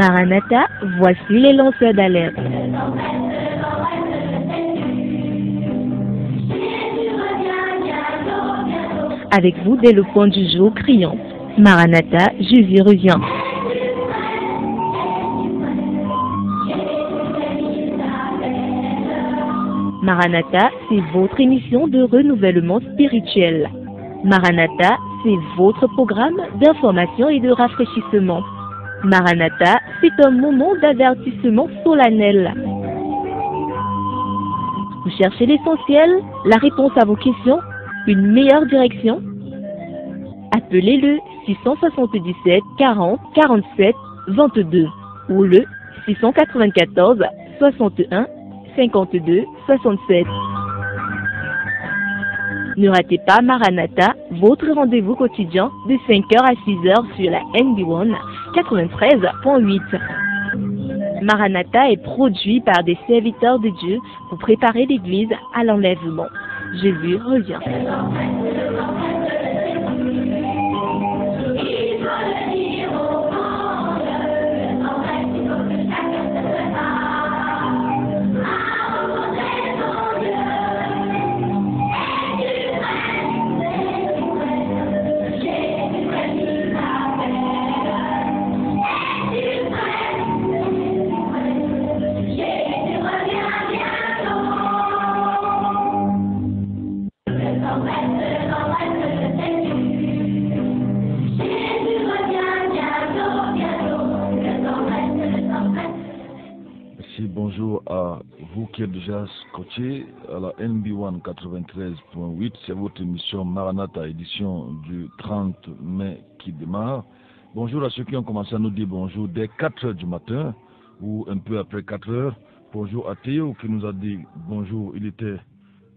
Maranatha, voici les lanceurs d'alerte. Avec vous dès le point du jour criant. Maranatha, Jésus revient. Maranatha, c'est votre émission de renouvellement spirituel. Maranatha, c'est votre programme d'information et de rafraîchissement. Maranatha, c'est un moment d'avertissement solennel. Vous cherchez l'essentiel, la réponse à vos questions, une meilleure direction? Appelez le 677 40 47 22 ou le 694 61 52 67. Ne ratez pas Maranatha, votre rendez-vous quotidien de 5h à 6h sur la NB1 93.8. Maranatha est produit par des serviteurs de Dieu pour préparer l'Église à l'enlèvement. Jésus revient. Bonjour à vous qui êtes déjà scotché à la NB1 93.8. C'est votre émission Maranatha, édition du 30 mai qui démarre. Bonjour à ceux qui ont commencé à nous dire bonjour dès 4 h du matin ou un peu après 4 h. Bonjour à Théo qui nous a dit bonjour, il était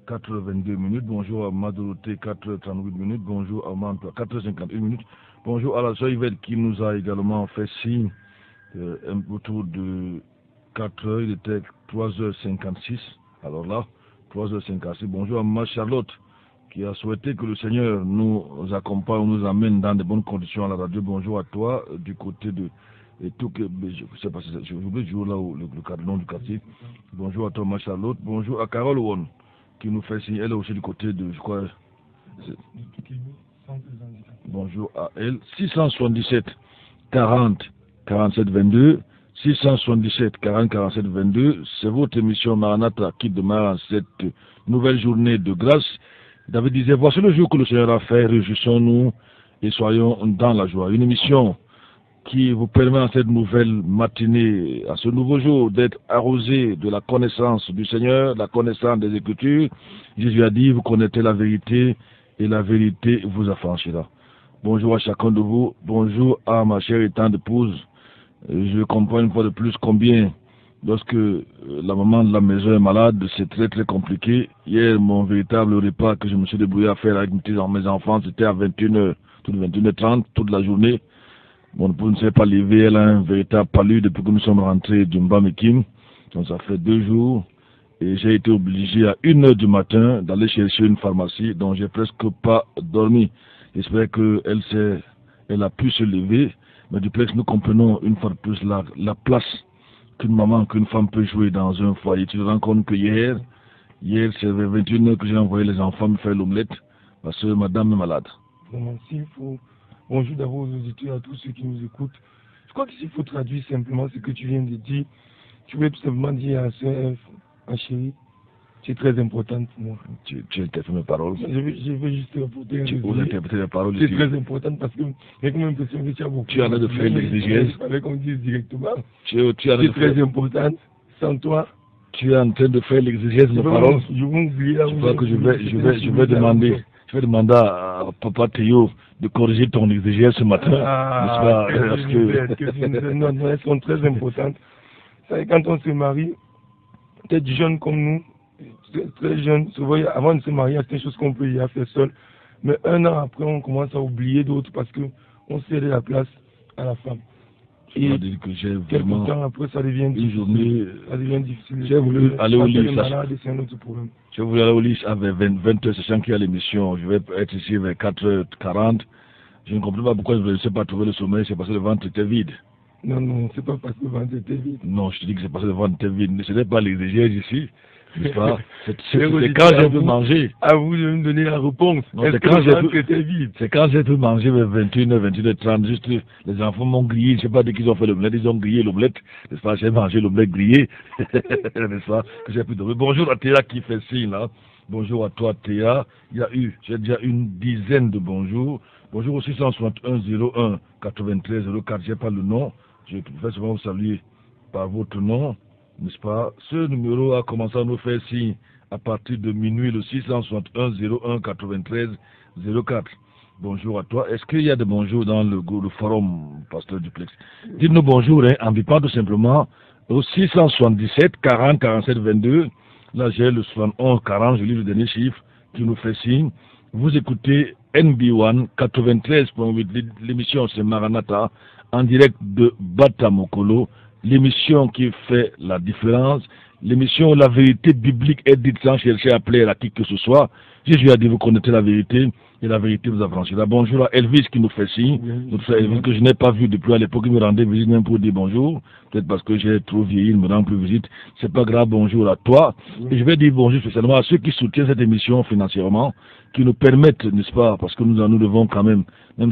4h22 minutes. Bonjour à Madoroté, 4h38 minutes. Bonjour à Mantua, 4h51 minutes. Bonjour à la soeur Yvette qui nous a également fait signe autour de 4 h, il était 3h56. Alors là, 3h56. Bonjour à ma Charlotte qui a souhaité que le Seigneur nous accompagne, nous amène dans de bonnes conditions à la radio. Bonjour à toi du côté de tout que je sais pas si j'ai oublié le jour là où le nom du quartier. Bonjour à toi ma Charlotte. Bonjour à Carole Won qui nous fait signe. Elle est aussi du côté de, je crois. Bonjour à elle. 677 40 47 22. 677 40 47 22, c'est votre émission Maranatha qui démarre en cette nouvelle journée de grâce. David disait, voici le jour que le Seigneur a fait, réjouissons-nous et soyons dans la joie. Une émission qui vous permet en cette nouvelle matinée, à ce nouveau jour, d'être arrosé de la connaissance du Seigneur, la connaissance des Écritures. Jésus a dit, vous connaîtrez la vérité et la vérité vous affranchira. Bonjour à chacun de vous, bonjour à ma chère et tendre épouse. Je comprends une fois de plus combien, lorsque la maman de la maison est malade, c'est très très compliqué. Hier, mon véritable repas que je me suis débrouillé à faire avec mes enfants, c'était à 21h, toute 21h30, toute la journée. Mon épouse ne s'est pas levée, elle a un véritable palu depuis que nous sommes rentrés du Mbamikim. Donc ça fait 2 jours. Et j'ai été obligé à 1 h du matin d'aller chercher une pharmacie dont j'ai presque pas dormi. J'espère qu'elle a pu se lever. Mais du plus, nous comprenons une fois de plus la place qu'une maman, qu'une femme peut jouer dans un foyer. Tu te rends compte que hier c'est vers 21 h que j'ai envoyé les enfants me faire l'omelette parce que madame est malade. Vraiment, bonjour d'abord aux auditeurs, à tous ceux qui nous écoutent. Je crois qu'il faut traduire simplement ce que tu viens de dire. Tu veux tout simplement dire à Sœur chérie, c'est très important pour moi. Tu interprètes mes paroles. Je veux juste rapporter vous interprétez les paroles. C'est très important parce que j'ai comme l'impression que tu as beaucoup. Tu en as de faire l'exégèse. Il fallait qu'on dise directement. C'est très important. Sans toi. Tu es en train de faire l'exégèse de mes paroles. Je vais oublier là. Je crois que je vais demander à Papa Théo de corriger ton exégèse ce matin. Non, elles sont très importantes. Quand on se marie, peut-être jeune comme nous, très jeune, souvent avant de se marier, il y a des choses qu'on peut y faire seul. Mais 1 an après, on commence à oublier d'autres parce qu'on cède la place à la femme. Et quelques temps après, ça devient difficile. J'ai voulu aller au lit. C'est un autre problème. J'ai voulu aller au lit vers 20 h, sachant qu'il y a l'émission. Je vais être ici vers 4h40. Je ne comprends pas pourquoi je ne sais pas trouver le sommeil, c'est parce que le ventre était vide. Non, non, c'est pas parce que le ventre était vide. Non, je te dis que c'est parce que le ventre était vide. Ce n'est pas l'exégèse ici. C'est quand C'est j'ai pu manger. À vous de me donner la réponse. Est-ce que le ventre était vide? C'est quand j'ai pu manger vers 21h, 21h30. Juste, les enfants m'ont grillé. Je ne sais pas de qui ils ont fait l'omelette. Ils ont grillé l'omelette. N'est-ce pas? J'ai mangé l'omelette grillée. N'est-ce pas? Que j'ai pu dormir. Bonjour à Théa qui fait signe là. Bonjour à toi Théa. J'ai déjà une dizaine de bonjours. Bonjour au 661 01 93 04. J'ai pas le nom. Je préfère souvent vous saluer par votre nom. N'est-ce pas? Ce numéro a commencé à nous faire signe à partir de minuit, le 661 01 93 04. Bonjour à toi. Est-ce qu'il y a des bonjours dans le forum, Pasteur Duplex? Dites-nous bonjour, hein, en bipant tout simplement au 677 40 47 22. Là, j'ai le 71 40, je lis le dernier chiffre qui nous fait signe. Vous écoutez NB1 93.8, l'émission c'est Maranatha, en direct de Batamokolo. L'émission qui fait la différence, l'émission où la vérité biblique est dite sans chercher à plaire à qui que ce soit. Jésus a dit, vous connaissez la vérité, et la vérité vous affranchira. Bonjour à Elvis qui nous fait signe, notre frère Elvis que je n'ai pas vu depuis à l'époque, il me rendait visite même pour dire bonjour, peut-être parce que j'ai trop vieilli, il me rend plus visite, c'est pas grave, bonjour à toi. Et je vais dire bonjour spécialement à ceux qui soutiennent cette émission financièrement, qui nous permettent, n'est-ce pas, parce que nous devons quand même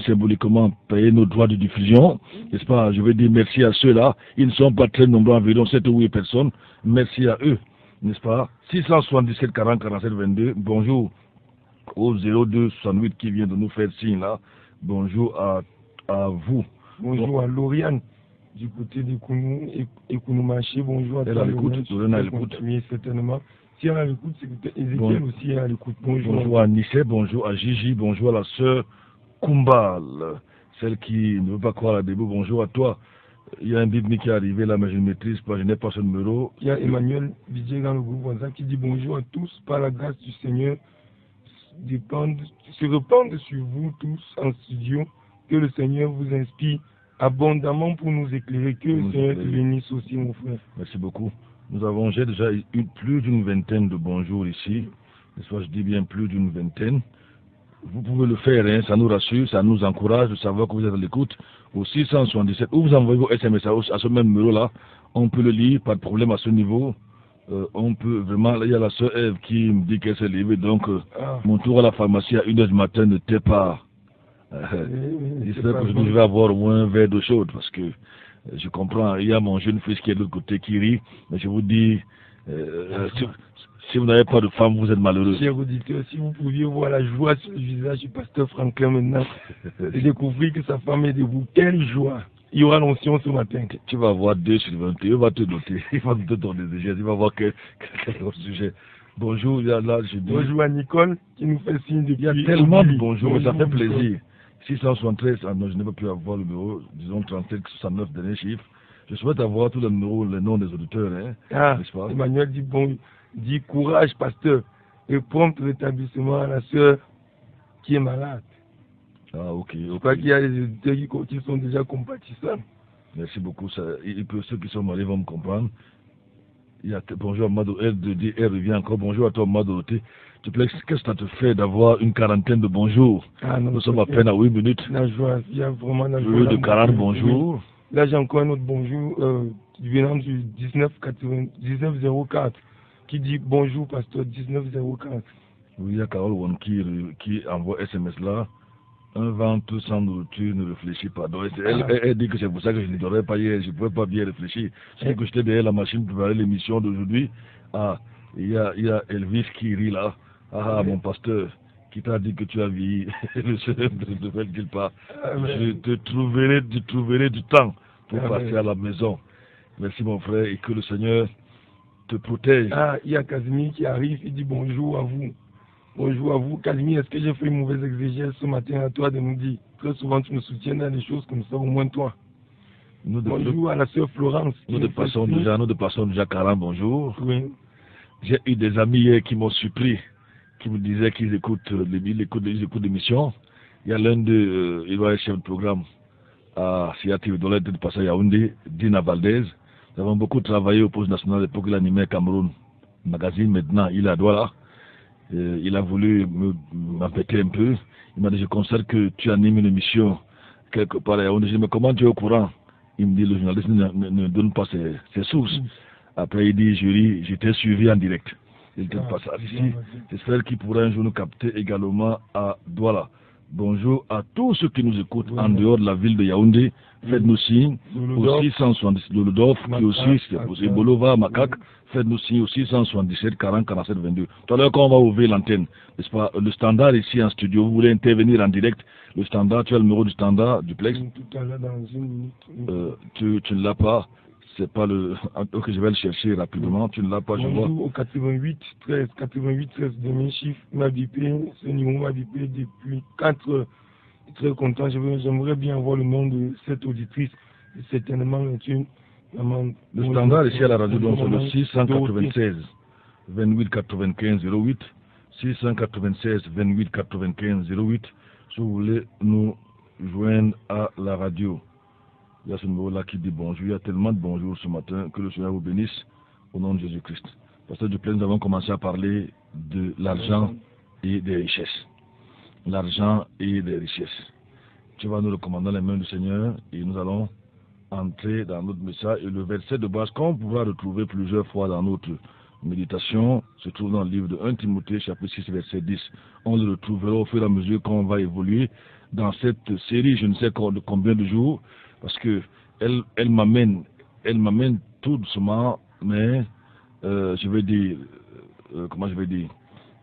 symboliquement, payer nos droits de diffusion, n'est-ce pas? Je veux dire merci à ceux-là. Ils ne sont pas très nombreux, environ 7 ou 8 personnes. Merci à eux, n'est-ce pas? 677 40 47 22. Bonjour au 02 68 qui vient de nous faire signe là. Bonjour à vous. Bonjour à Lauriane du côté de Kounou et Kounou Marché. Bonjour à toi. Elle a l'écoute, Lauriane a l'écoute. Certainement. Si elle a l'écoute, c'est Ézéchiel aussi a l'écoute. Bonjour à Nissé, bonjour à Gigi, bonjour à la sœur Kumbal, celle qui ne veut pas croire à debout. Bonjour à toi. Il y a un bibli qui est arrivé là, mais je ne maîtrise pas, je n'ai pas ce numéro. Il y a Emmanuel Vidier dans le groupe WhatsApp qui dit bonjour à tous, par la grâce du Seigneur, se répandent sur vous tous en studio, que le Seigneur vous inspire abondamment pour nous éclairer, que le Seigneur te bénisse aussi, mon frère. Merci beaucoup. J'ai déjà eu plus d'une vingtaine de bonjours ici, je dis bien plus d'une vingtaine. Vous pouvez le faire, hein, ça nous rassure, ça nous encourage de savoir que vous êtes à l'écoute au 677. Ou vous envoyez vos SMS à ce même numéro-là, on peut le lire, pas de problème à ce niveau. On peut vraiment, il y a la sœur Ève qui me dit qu'elle s'est levée, donc mon tour à la pharmacie à 1h du matin ne t'est pas. J'espère que je vais avoir au moins un verre d'eau chaude, parce que je comprends, il y a mon jeune fils qui est de l'autre côté qui rit, mais je vous dis, si vous n'avez pas de femme, vous êtes malheureux. Chers auditeurs, si vous pouviez voir la joie sur le visage du pasteur Franklin maintenant, et découvrir que sa femme est debout, quelle joie! Il y aura l'onction ce matin. Tu vas voir 2 sur 21, il va te noter, il va te donner des gestes, il va voir quel autre sujet. Bonjour, là, je dis... Bonjour à Nicole qui nous fait signe depuis... Il y a tellement de bonjour, mais ça fait plaisir. 673, non, je n'ai pas pu avoir le numéro, disons 37, 69, dernier chiffre. Je souhaite avoir tous les numéros, les noms des auditeurs, hein, n'est-ce pas? Emmanuel dit bon, dit courage, pasteur, et prompt rétablissement à la sœur qui est malade. Ah, ok. Je crois qu'il y a des auditeurs qui sont déjà compatissants. Merci beaucoup. Ceux qui sont malades vont me comprendre. Bonjour à Mado, elle revient encore. Bonjour à toi, Mado. Qu'est-ce que ça te fait d'avoir une quarantaine de bonjours? Nous sommes à peine à 8 minutes. La joie, il y a vraiment la joie. Plus de 40 bonjours. Oui. Là, j'ai encore un autre bonjour venant du 1904 qui dit bonjour, pasteur 1904. Oui, il y a Carole Won qui envoie SMS là. Un ventre sans nourriture ne réfléchit pas. Donc, elle dit que c'est pour ça que je ne dormais pas hier, je ne pouvais pas bien réfléchir. C'est que j'étais derrière la machine pour préparer l'émission d'aujourd'hui. Il y a Elvis qui rit là. Mon pasteur, qui t'a dit que tu as vieilli, le Seigneur ne veut qu'il pas. Je te trouverai du temps pour passer à la maison. Merci mon frère et que le Seigneur te protège. Il y a Casimir qui arrive, il dit bonjour à vous. Bonjour à vous, Casimir. Est-ce que j'ai fait une mauvaise exégèse ce matin à toi de nous dire? Très souvent, tu me soutiens dans des choses comme ça, au moins toi. Bonjour à la sœur Florence. Nous de passons déjà 40 bonjour. Oui. J'ai eu des amis hier qui m'ont surpris, qui me disaient qu'ils écoutent l'émission. Il y a l'un d'eux, il doit être chef de programme à Siatif dans l'aide de passer à Yaoundé, Dina Valdez. Nous avons beaucoup travaillé au poste national à l'époque, il animait Cameroun Magazine. Maintenant, il est à Douala. Il a voulu m'embêter un peu. Il m'a dit, je constate que tu animes une émission quelque part à Yaoundé. Je dis, mais comment tu es au courant? Il me dit, le journaliste ne donne pas ses sources. Après, il dit, j'étais suivi en direct. Il ne donne pas ça ici. C'est celle qui pourra un jour nous capter également à Douala. Bonjour à tous ceux qui nous écoutent en dehors de la ville de Yaoundé. Faites-nous signe au 670 Lolodorf, qui aussi, c'est Bolova, Macaque. Faites-nous signe au 677 40 47 22. Tout à l'heure, quand on va ouvrir l'antenne, n'est-ce pas, le standard ici en studio, vous voulez intervenir en direct, le standard, tu as le numéro du standard, duplex. Tout à l'heure, dans une minute. Tu ne l'as pas. C'est pas le. Ok, je vais le chercher rapidement. Tu ne l'as pas, je vois. Au 88 13 demi chiffre m'a bipé. Ce numéro m'a bipé depuis 4 heures. Je suis très content. J'aimerais bien avoir le nom de cette auditrice. Certainement, une maman. Le standard ici à la radio, donc c'est le 696 28 95 08. 696 28 95 08. Si vous voulez nous joindre à la radio. Il y a ce numéro-là qui dit bonjour. Il y a tellement de bonjour ce matin. Que le Seigneur vous bénisse au nom de Jésus-Christ. Pasteur Duplain, nous avons commencé à parler de l'argent et des richesses. L'argent et des richesses. Tu vas nous recommander les mains du Seigneur et nous allons entrer dans notre message. Et le verset de base qu'on pourra retrouver plusieurs fois dans notre méditation se trouve dans le livre de 1 Timothée, chapitre 6, verset 10. On le retrouvera au fur et à mesure qu'on va évoluer dans cette série, je ne sais combien de jours. Parce que elle m'amène tout doucement, mais je vais dire,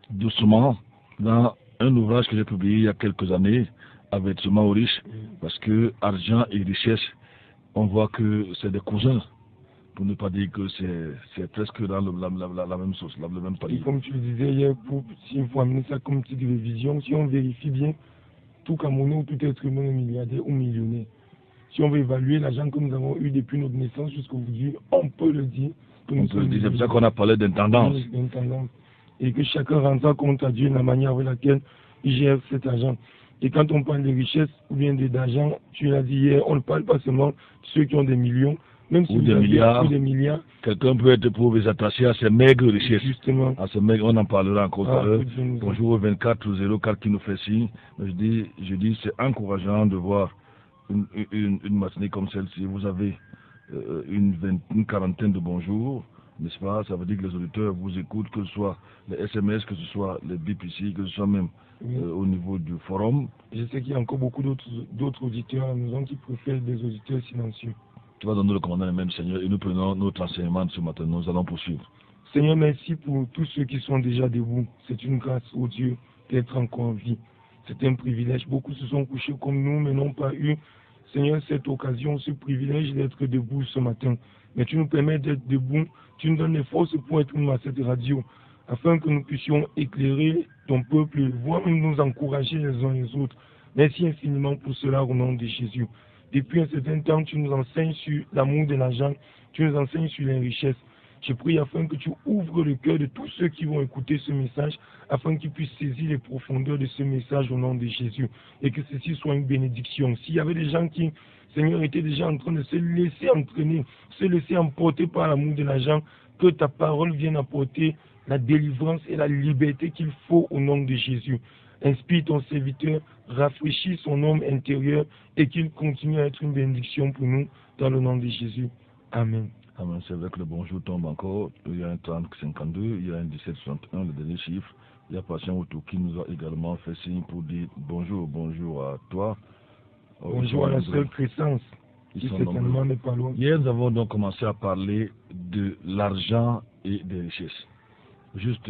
doucement, dans un ouvrage que j'ai publié il y a quelques années, Avertissement aux riches, parce que argent et richesse, on voit que c'est des cousins, pour ne pas dire que c'est presque dans la même sauce, le même palier. Et comme tu le disais hier, s'il faut amener ça comme petite révision, si on vérifie bien, tout Camerounais ou tout être humain est milliardaire ou millionnaire. Si on veut évaluer l'argent que nous avons eu depuis notre naissance jusqu'aujourd'hui, on peut le dire. C'est pour ça qu'on a parlé d'intendance. Et que chacun rendra compte à Dieu de la manière avec laquelle il gère cet argent. Et quand on parle de richesse ou bien d'argent, tu l'as dit hier, on ne parle pas seulement de ceux qui ont des millions, même si ou des milliards. Quelqu'un peut être pauvre et s'attacher à ces maigres richesses. Justement. À ces maigres, on en parlera encore tout à l'heure. Bonjour au 2404 qui nous fait signe. Je dis c'est encourageant de voir une matinée comme celle-ci. Vous avez une quarantaine de bonjours, n'est-ce pas? Ça veut dire que les auditeurs vous écoutent, que ce soit les SMS, que ce soit les BPC, que ce soit même au niveau du forum. Je sais qu'il y a encore beaucoup d'autres auditeurs à la maison qui préfèrent des auditeurs silencieux. Tu vas donner le commandant le même Seigneur et nous prenons notre enseignement de ce matin. Nous allons poursuivre. Seigneur, merci pour tous ceux qui sont déjà debout. C'est une grâce, ô Dieu, d'être encore en vie. C'est un privilège. Beaucoup se sont couchés comme nous, mais n'ont pas eu, Seigneur, cette occasion, ce privilège d'être debout ce matin. Mais tu nous permets d'être debout. Tu nous donnes les forces pour être à cette radio, afin que nous puissions éclairer ton peuple, voire nous encourager les uns les autres. Merci infiniment pour cela au nom de Jésus. Depuis un certain temps, tu nous enseignes sur l'amour de l'argent, tu nous enseignes sur les richesses. Je prie afin que tu ouvres le cœur de tous ceux qui vont écouter ce message, afin qu'ils puissent saisir les profondeurs de ce message au nom de Jésus, et que ceci soit une bénédiction. S'il y avait des gens qui, Seigneur, étaient déjà en train de se laisser entraîner, se laisser emporter par l'amour de l'argent, que ta parole vienne apporter la délivrance et la liberté qu'il faut au nom de Jésus. Inspire ton serviteur, rafraîchis son homme intérieur et qu'il continue à être une bénédiction pour nous dans le nom de Jésus. Amen. Amen. C'est vrai que le bonjour tombe encore. Il y a un 30-52, il y a un 17-61, le dernier chiffre. Il y a Patient Auto qui nous a également fait signe pour dire bonjour à toi. Bonjour à la sœur Crescence, qui certainement n'est pas loin. Hier, nous avons donc commencé à parler de l'argent et des richesses. Juste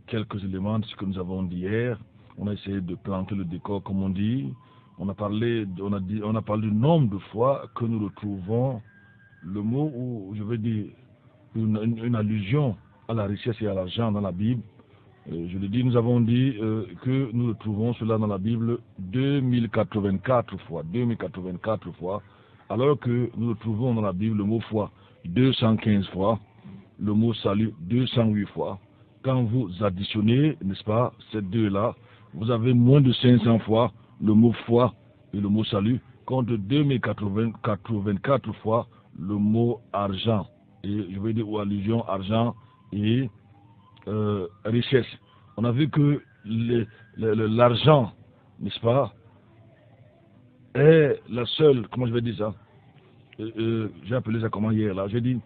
quelques éléments de ce que nous avons dit hier. On a essayé de planter le décor, comme on dit. On a parlé du nombre de fois que nous retrouvons le mot, ou je veux dire, une allusion à la richesse et à l'argent dans la Bible. Je l'ai dit, nous avons dit que nous retrouvons cela dans la Bible 2084 fois, alors que nous retrouvons dans la Bible le mot foi 215 fois, le mot salut 208 fois. Quand vous additionnez, n'est-ce pas, ces deux-là, vous avez moins de 500 fois le mot foi et le mot salut, contre 2084 fois le mot argent, et je vais dire ou allusion argent et richesse. On a vu que l'argent, n'est-ce pas, est la seule, comment je vais dire ça, j'ai appelé ça comment hier là, j'ai dit,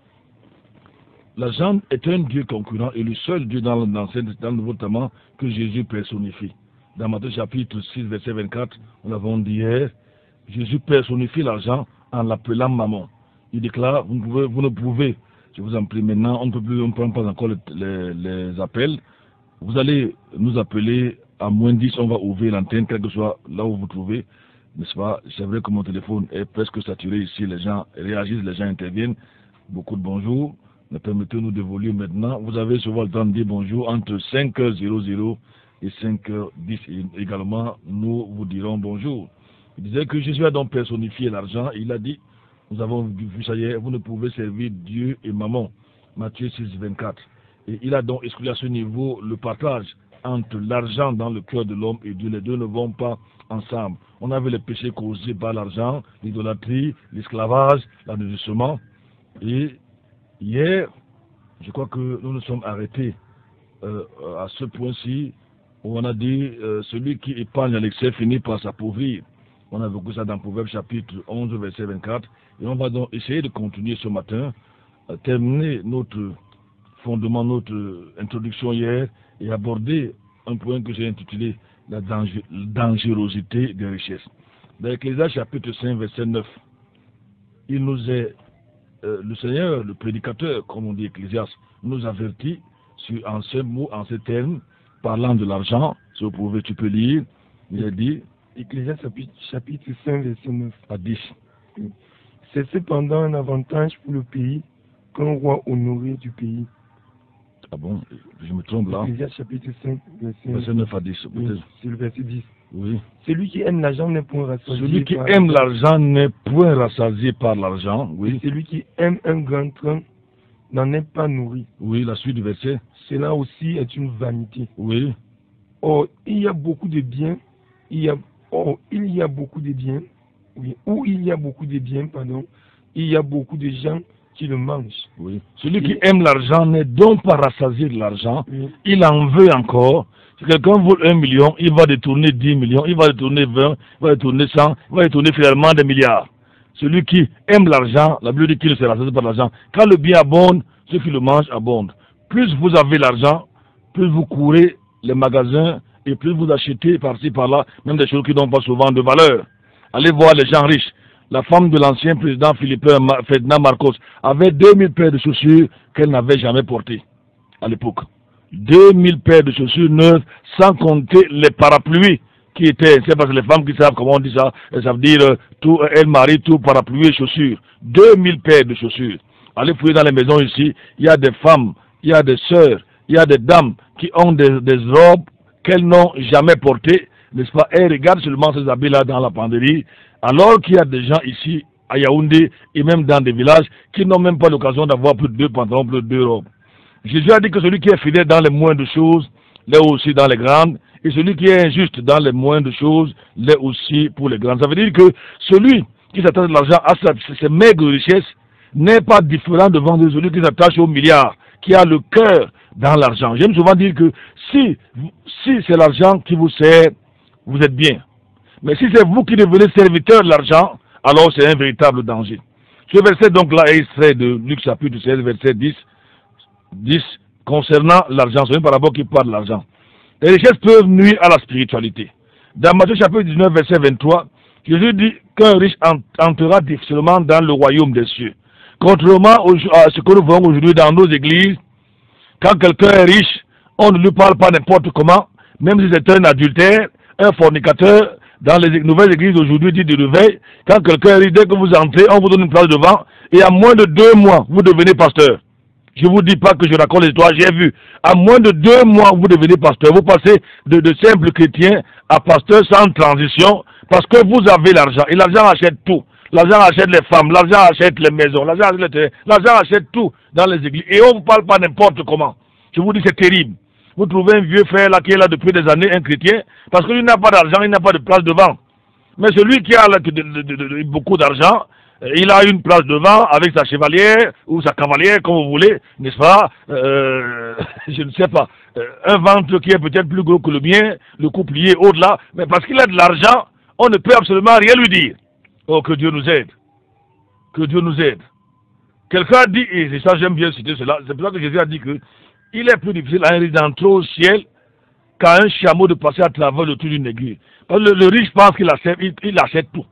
l'argent est un Dieu concurrent et le seul Dieu dans le Nouveau Testament que Jésus personnifie. Dans Matthieu chapitre 6, verset 24, nous l'avons dit hier, Jésus personnifie l'argent en l'appelant maman. Il déclare, vous ne pouvez, je vous en prie maintenant, on ne prend pas encore les appels. Vous allez nous appeler à moins 10, on va ouvrir l'antenne, quel que soit là où vous trouvez. N'est-ce pas? C'est vrai que mon téléphone est presque saturé ici, les gens réagissent, les gens interviennent. Beaucoup de bonjours. Permettez-nous d'évoluer maintenant. Vous avez souvent le temps de dire bonjour entre 5h00 et 5h10. Et également, nous vous dirons bonjour. Il disait que Jésus a donc personnifié l'argent. Il a dit, nous avons vu ça hier, vous ne pouvez servir Dieu et maman. Matthieu 6, 24. Et il a donc exclu à ce niveau le partage entre l'argent dans le cœur de l'homme et Dieu. Les deux ne vont pas ensemble. On avait les péchés causés par l'argent, l'idolâtrie, l'esclavage, l'adultère. Et hier, je crois que nous nous sommes arrêtés à ce point-ci où on a dit celui qui épargne à l'excès finit par s'appauvrir. On a vu ça dans Proverbe chapitre 11, verset 24. Et on va donc essayer de continuer ce matin, terminer notre fondement, notre introduction hier et aborder un point que j'ai intitulé la dangerosité des richesses. Dans Ecclésiaste chapitre 5, verset 9, il nous est, le Seigneur, le prédicateur, comme on dit Ecclésiaste, nous avertit en ces mots, en ces termes, parlant de l'argent. Si vous pouvez, tu peux lire. Il a dit, Ecclésiaste chapitre 5, verset 9 à 10. C'est cependant un avantage pour le pays qu'un roi honoré du pays. Ah bon, je me trompe là. Ecclésiaste chapitre 5, verset 9 à 10. C'est le verset 10. Oui. Celui qui aime l'argent n'est point rassasié. Celui qui aime l'argent n'est point rassasié par l'argent. Oui. Et celui qui aime un grand train n'en est pas nourri. Oui, la suite du verset. Cela aussi est une vanité. Oui. Or, il y a beaucoup de biens. Il y a beaucoup de biens. Oui. Où il y a beaucoup de biens, pardon. Il y a beaucoup de gens qui le mangent. Oui. Celui qui aime l'argent n'est donc pas rassasié de l'argent. Oui. Il en veut encore. Si quelqu'un vole 1 million, il va détourner 10 millions, il va détourner 20, il va détourner 100, il va détourner finalement des milliards. Celui qui aime l'argent, la Bible dit qu'il ne se rassasie pas de l'argent. Quand le bien abonde, ceux qui le mangent abondent. Plus vous avez l'argent, plus vous courez les magasins et plus vous achetez par-ci par-là, même des choses qui n'ont pas souvent de valeur. Allez voir les gens riches. La femme de l'ancien président philippin Ferdinand Marcos avait 2000 paires de chaussures qu'elle n'avait jamais portées à l'époque. 2000 paires de chaussures neuves, sans compter les parapluies qui étaient, c'est parce que les femmes qui savent comment on dit ça, elles savent dire tout, elles marient tout, parapluie et chaussures. 2000 paires de chaussures. Allez fouiller dans les maisons ici, il y a des femmes, il y a des sœurs, il y a des dames qui ont des robes qu'elles n'ont jamais portées, n'est-ce pas? Elles regardent seulement ces habits-là dans la penderie, alors qu'il y a des gens ici, à Yaoundé, et même dans des villages, qui n'ont même pas l'occasion d'avoir plus de 2 pantalons, plus de 2 robes. Jésus a dit que celui qui est fidèle dans les moindres choses, l'est aussi dans les grandes, et celui qui est injuste dans les moindres choses, l'est aussi pour les grandes. Ça veut dire que celui qui s'attache à l'argent, à ses maigres richesses, n'est pas différent devant celui qui s'attache aux milliards, qui a le cœur dans l'argent. J'aime souvent dire que si c'est l'argent qui vous sert, vous êtes bien. Mais si c'est vous qui devenez serviteur de l'argent, alors c'est un véritable danger. Ce verset donc là est extrait de Luc chapitre 16, verset 10, concernant l'argent. C'est une parabole qui parle de l'argent. Les richesses peuvent nuire à la spiritualité. Dans Matthieu chapitre 19, verset 23, Jésus dit qu'un riche entrera difficilement dans le royaume des cieux. Contrairement à ce que nous voyons aujourd'hui dans nos églises, quand quelqu'un est riche, on ne lui parle pas n'importe comment, même si c'est un adultère, un fornicateur. Dans les nouvelles églises d'aujourd'hui, dit de réveil, quand quelqu'un est riche, dès que vous entrez, on vous donne une place devant, et en moins de 2 mois, vous devenez pasteur. Je ne vous dis pas que je raconte l'histoire, j'ai vu. En moins de 2 mois, vous devenez pasteur. Vous passez de simple chrétien à pasteur sans transition, parce que vous avez l'argent. Et l'argent achète tout. L'argent achète les femmes, l'argent achète les maisons, l'argent achète les terrains, l'argent achète tout dans les églises. Et on ne vous parle pas n'importe comment. Je vous dis, c'est terrible. Vous trouvez un vieux frère là qui est là depuis des années, un chrétien, parce qu'il n'a pas d'argent, il n'a pas de place devant. Mais celui qui a beaucoup d'argent, il a une place devant avec sa chevalière ou sa cavalière, comme vous voulez, n'est-ce pas? Je ne sais pas. Un ventre qui est peut-être plus gros que le mien, le cou plié au-delà, mais parce qu'il a de l'argent, on ne peut absolument rien lui dire. Oh, que Dieu nous aide. Que Dieu nous aide. Quelqu'un a dit, et ça j'aime bien citer cela, c'est pour ça que Jésus a dit que il est plus difficile à un riche d'entrer au ciel qu'à un chameau de passer à travers le trou d'une aiguille. Parce que le riche pense qu'il achète tout.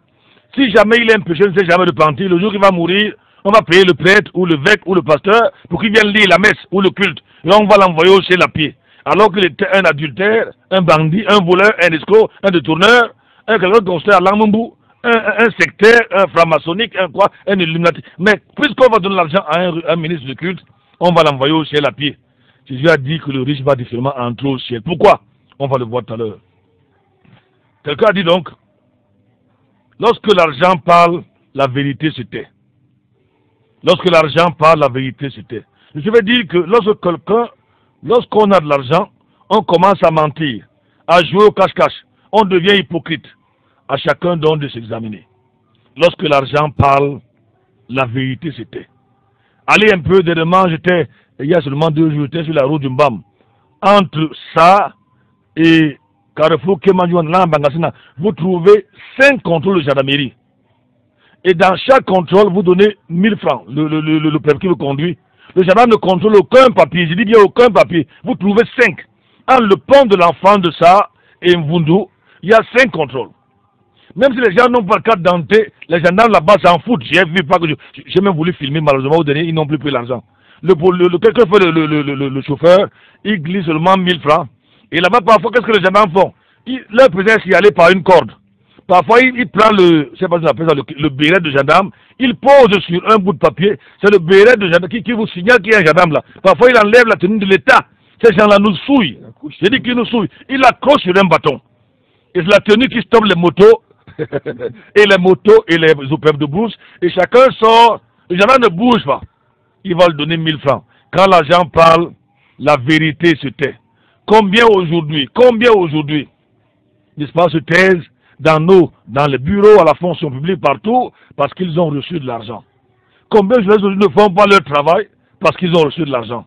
Si jamais il est un péché, il ne sait jamais repentir, le jour qu'il va mourir, on va payer le prêtre ou l'évêque ou le pasteur pour qu'il vienne lire la messe ou le culte. Et on va l'envoyer au ciel à pied. Alors qu'il était un adultère, un bandit, un voleur, un escroc, un détourneur, un quelqu'un qui construit à Langmambou, un sectaire, un franc-maçonnique, un illuminati. Mais puisqu'on va donner l'argent à un ministre de culte, on va l'envoyer au ciel à pied. Jésus a dit que le riche va différemment entrer au ciel. Pourquoi? On va le voir tout à l'heure. Quelqu'un a dit donc, lorsque l'argent parle, la vérité se tait. Lorsque l'argent parle, la vérité se tait. Je veux dire que lorsqu'on a de l'argent, on commence à mentir, à jouer au cache-cache. On devient hypocrite. À chacun donc de s'examiner. Lorsque l'argent parle, la vérité se tait. Allez un peu dernièrement, il y a seulement 2 jours, j'étais sur la route du Mbam. Entre ça et Carrefour Kemanjouan, vous trouvez 5 contrôles de gendarmerie. Et dans chaque contrôle, vous donnez 1000 francs, le permis qui vous conduit. Le gendarme ne contrôle aucun papier, je dis bien aucun papier. Vous trouvez 5. Entre le pont de l'enfant de ça et Mvundu, il y a 5 contrôles. Même si les gens n'ont pas de carte d'identité, les gendarmes là-bas s'en foutent. J'ai vu pas que j'ai même voulu filmer, malheureusement au dernier, ils n'ont plus pris l'argent. Quelqu'un fait le chauffeur, il glisse seulement 1000 francs. Et là-bas, parfois, qu'est-ce que les gendarmes font? Leur président s'y aller par une corde. Parfois, il prend je sais pas si on appelle ça, le béret de gendarme, il pose sur un bout de papier, c'est le béret de gendarme qui vous signale qu'il y a un gendarme là. Parfois, il enlève la tenue de l'État. Ces gens-là nous souillent. J'ai dit qu'ils nous souillent. Il accroche sur un bâton. Et c'est la tenue qui stoppe les motos, et les motos et les opères de brousse, et chacun sort, le gendarme ne bouge pas. Il va lui donner 1000 francs. Quand l'argent parle, la vérité se tait. Combien aujourd'hui, n'est-ce pas, se taisent dans les bureaux, à la fonction publique, partout, parce qu'ils ont reçu de l'argent. Combien de gens ne font pas leur travail parce qu'ils ont reçu de l'argent.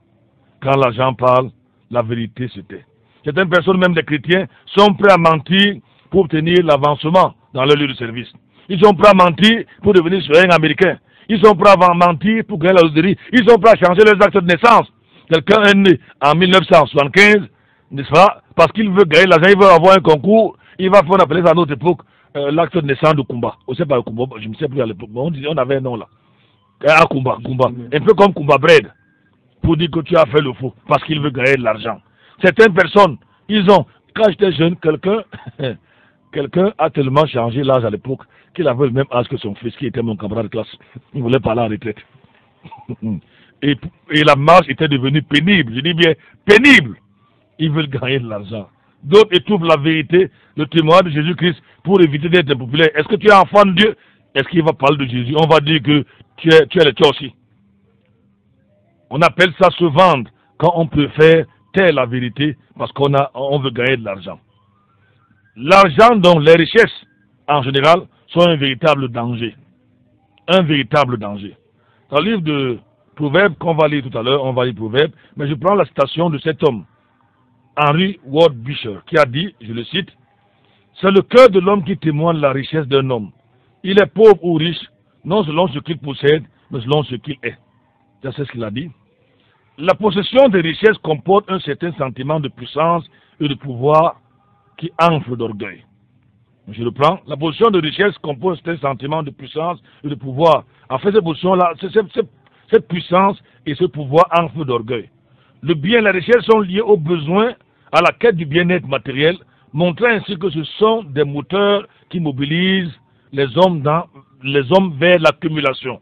Quand l'argent parle, la vérité se tait. Certaines personnes, même des chrétiens, sont prêts à mentir pour obtenir l'avancement dans leur lieu de service. Ils sont prêts à mentir pour devenir citoyens américains. Ils sont prêts à mentir pour gagner la loterie. Ils sont prêts à changer leurs actes de naissance. Quelqu'un est né en 1975, n'est-ce pas? Parce qu'il veut gagner l'argent, il veut avoir un concours, il va faire, on appelait ça à notre époque, l'acte de naissance de Kumba. On ne sait pas le Kumba, je ne sais plus à l'époque, mais on avait un nom là. Ah, Kumba. Un peu comme Kumba Bread, pour dire que tu as fait le faux, parce qu'il veut gagner de l'argent. Certaines personnes, quand j'étais jeune, quelqu'un a tellement changé l'âge à l'époque qu'il avait le même âge que son fils, qui était mon camarade de classe. Il voulait parler en retraite. Et la marche était devenue pénible. Je dis bien pénible. Ils veulent gagner de l'argent. D'autres étouffent la vérité, le témoignage de Jésus-Christ pour éviter d'être impopulaire. Est-ce que tu es enfant de Dieu? Est-ce qu'il va parler de Jésus? On va dire que tu es le toi aussi. On appelle ça se vendre quand on peut faire taire la vérité parce qu'on veut gagner de l'argent. L'argent, donc les richesses, en général, sont un véritable danger. Un véritable danger. Dans le livre de Proverbes qu'on va lire tout à l'heure, on va lire Proverbes, mais je prends la citation de cet homme, Henry Ward Beecher, qui a dit, je le cite, « C'est le cœur de l'homme qui témoigne la richesse d'un homme. Il est pauvre ou riche, non selon ce qu'il possède, mais selon ce qu'il est. » C'est ce qu'il a dit. La possession des richesses comporte un certain sentiment de puissance et de pouvoir qui enfle d'orgueil. Je le prends. La possession de richesse comporte un certain sentiment de puissance et de pouvoir. En fait, cette position-là, cette puissance et ce pouvoir enfle d'orgueil. Le bien et la richesse sont liés aux besoins, à la quête du bien-être matériel, montrant ainsi que ce sont des moteurs qui mobilisent les hommes vers l'accumulation.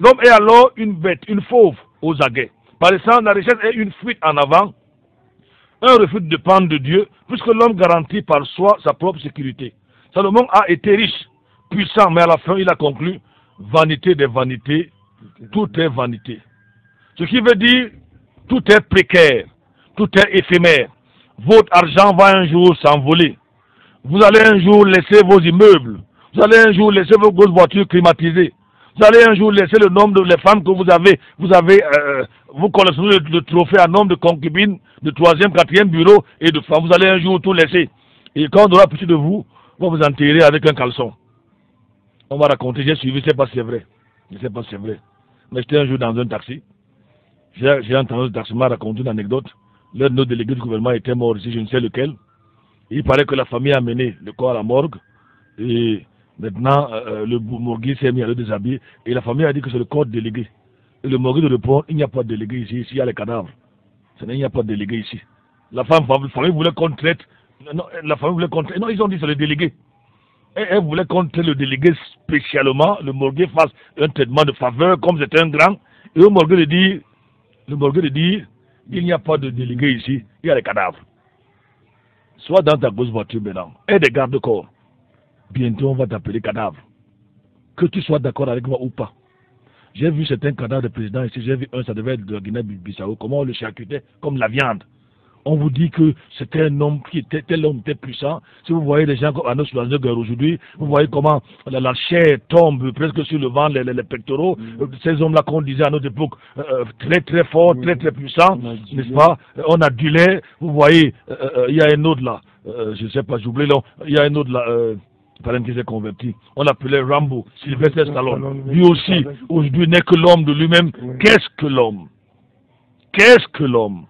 L'homme est alors une bête, une fauve aux aguets. Par exemple, la richesse est une fuite en avant, un refus de dépendre de Dieu, puisque l'homme garantit par soi sa propre sécurité. Salomon a été riche, puissant, mais à la fin, il a conclu, vanité des vanités, tout est vanité. Ce qui veut dire, tout est précaire, tout est éphémère. Votre argent va un jour s'envoler. Vous allez un jour laisser vos immeubles. Vous allez un jour laisser vos grosses voitures climatisées. Vous allez un jour laisser le nombre de femmes que vous collectionnez le trophée à nombre de concubines, de 3e, 4e bureau et de femmes. Vous allez un jour tout laisser. Et quand on aura pitié de vous, on va vous enterrer avec un caleçon. On va raconter, j'ai suivi, je ne sais pas si c'est vrai. Je ne sais pas si c'est vrai. Mais j'étais un jour dans un taxi. J'ai entendu le taximan raconter une anecdote. L'un de nos délégués du gouvernement était mort ici, je ne sais lequel. Il paraît que la famille a mené le corps à la morgue. Et maintenant, le morgue s'est mis à le déshabiller. Et la famille a dit que c'est le corps délégué. Et le morgue de répondre, il n'y a pas de délégué ici. Ici, il y a les cadavres. Il n'y a pas de délégué ici. La famille voulait qu'on traite. Non, la famille voulait qu'on traite. Non, ils ont dit c'est le délégué. Et elle voulait qu'on traite le délégué spécialement. Le morgue fasse un traitement de faveur, comme c'était un grand. Et au morgue de dire, il n'y a pas de délégué ici. Il y a les cadavres. Sois dans ta grosse voiture maintenant. Et des gardes-corps. Bientôt, on va t'appeler cadavre. Que tu sois d'accord avec moi ou pas. J'ai vu certains cadavres de président ici. J'ai vu un, ça devait être de Guinée-Bissau. Comment on le charcutait comme la viande. On vous dit que c'était un homme qui était, tel homme était puissant. Si vous voyez des gens comme Arnaud Schwarzenegger aujourd'hui, vous voyez comment la chair tombe presque sur le ventre, les pectoraux. Ces hommes-là qu'on disait à notre époque, très très forts, très très puissants, n'est-ce pas? On a du lait. Vous voyez, il y a un autre là, je ne sais pas, j'oublie là, il y a un autre là, qui s'est converti. On l'appelait Rambo, Sylvester Stallone. Lui aussi, aujourd'hui, n'est que l'homme de lui-même. Qu'est-ce que l'homme? Qu'est-ce que l'homme?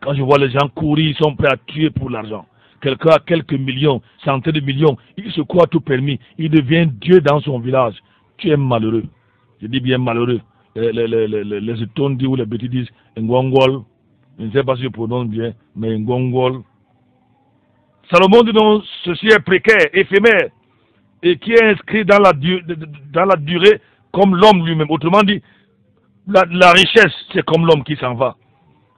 Quand je vois les gens courir, ils sont prêts à tuer pour l'argent. Quelqu'un a quelques millions, centaines de millions, il se croit tout permis. Il devient Dieu dans son village. Tu es malheureux. Je dis bien malheureux. Les Etondi ou les Bétis disent Ngongol. Je ne sais pas si je prononce bien, mais Ngongol. Salomon dit non, ceci est précaire, éphémère, et qui est inscrit dans la durée comme l'homme lui-même. Autrement dit, la richesse, c'est comme l'homme qui s'en va.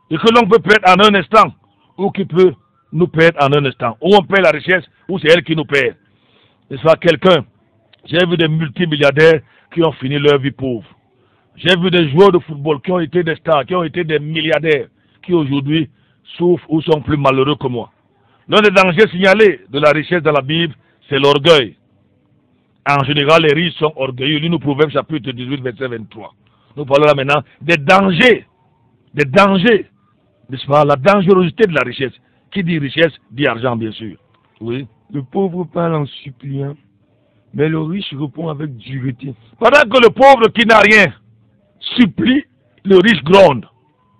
Et que l'on peut perdre en un instant, ou qui peut nous perdre en un instant. Ou on perd la richesse, ou c'est elle qui nous perd. Et soit quelqu'un, j'ai vu des multimilliardaires qui ont fini leur vie pauvre. J'ai vu des joueurs de football qui ont été des stars, qui ont été des milliardaires, qui aujourd'hui souffrent ou sont plus malheureux que moi. L'un des dangers signalés de la richesse dans la Bible, c'est l'orgueil. En général, les riches sont orgueilleux. Lui nous Proverbes chapitre 18, verset 23. Nous parlons là maintenant des dangers, n'est-ce pas, la dangerosité de la richesse. Qui dit richesse, dit argent, bien sûr. Oui. Le pauvre parle en suppliant, mais le riche répond avec dureté. Pendant que le pauvre qui n'a rien supplie, le riche gronde.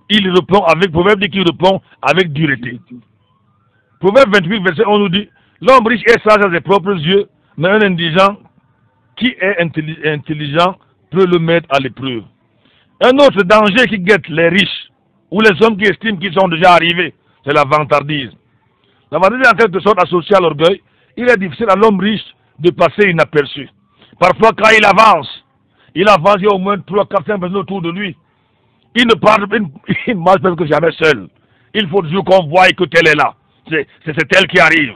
Il répond avec, Proverbe dit qu'il répond avec dureté. Proverbe 28, verset 11 nous dit, l'homme riche est sage à ses propres yeux, mais un indigent qui est intelligent peut le mettre à l'épreuve. Un autre danger qui guette les riches, ou les hommes qui estiment qu'ils sont déjà arrivés, c'est la vantardise. La vantardise est en quelque sorte associée à l'orgueil. Il est difficile à l'homme riche de passer inaperçu. Parfois, quand il avance, il y a au moins 3, 4, 5 personnes autour de lui. Il ne marche presque jamais seul. Il faut toujours qu'on voie que tel est là. C'est elle qui arrive.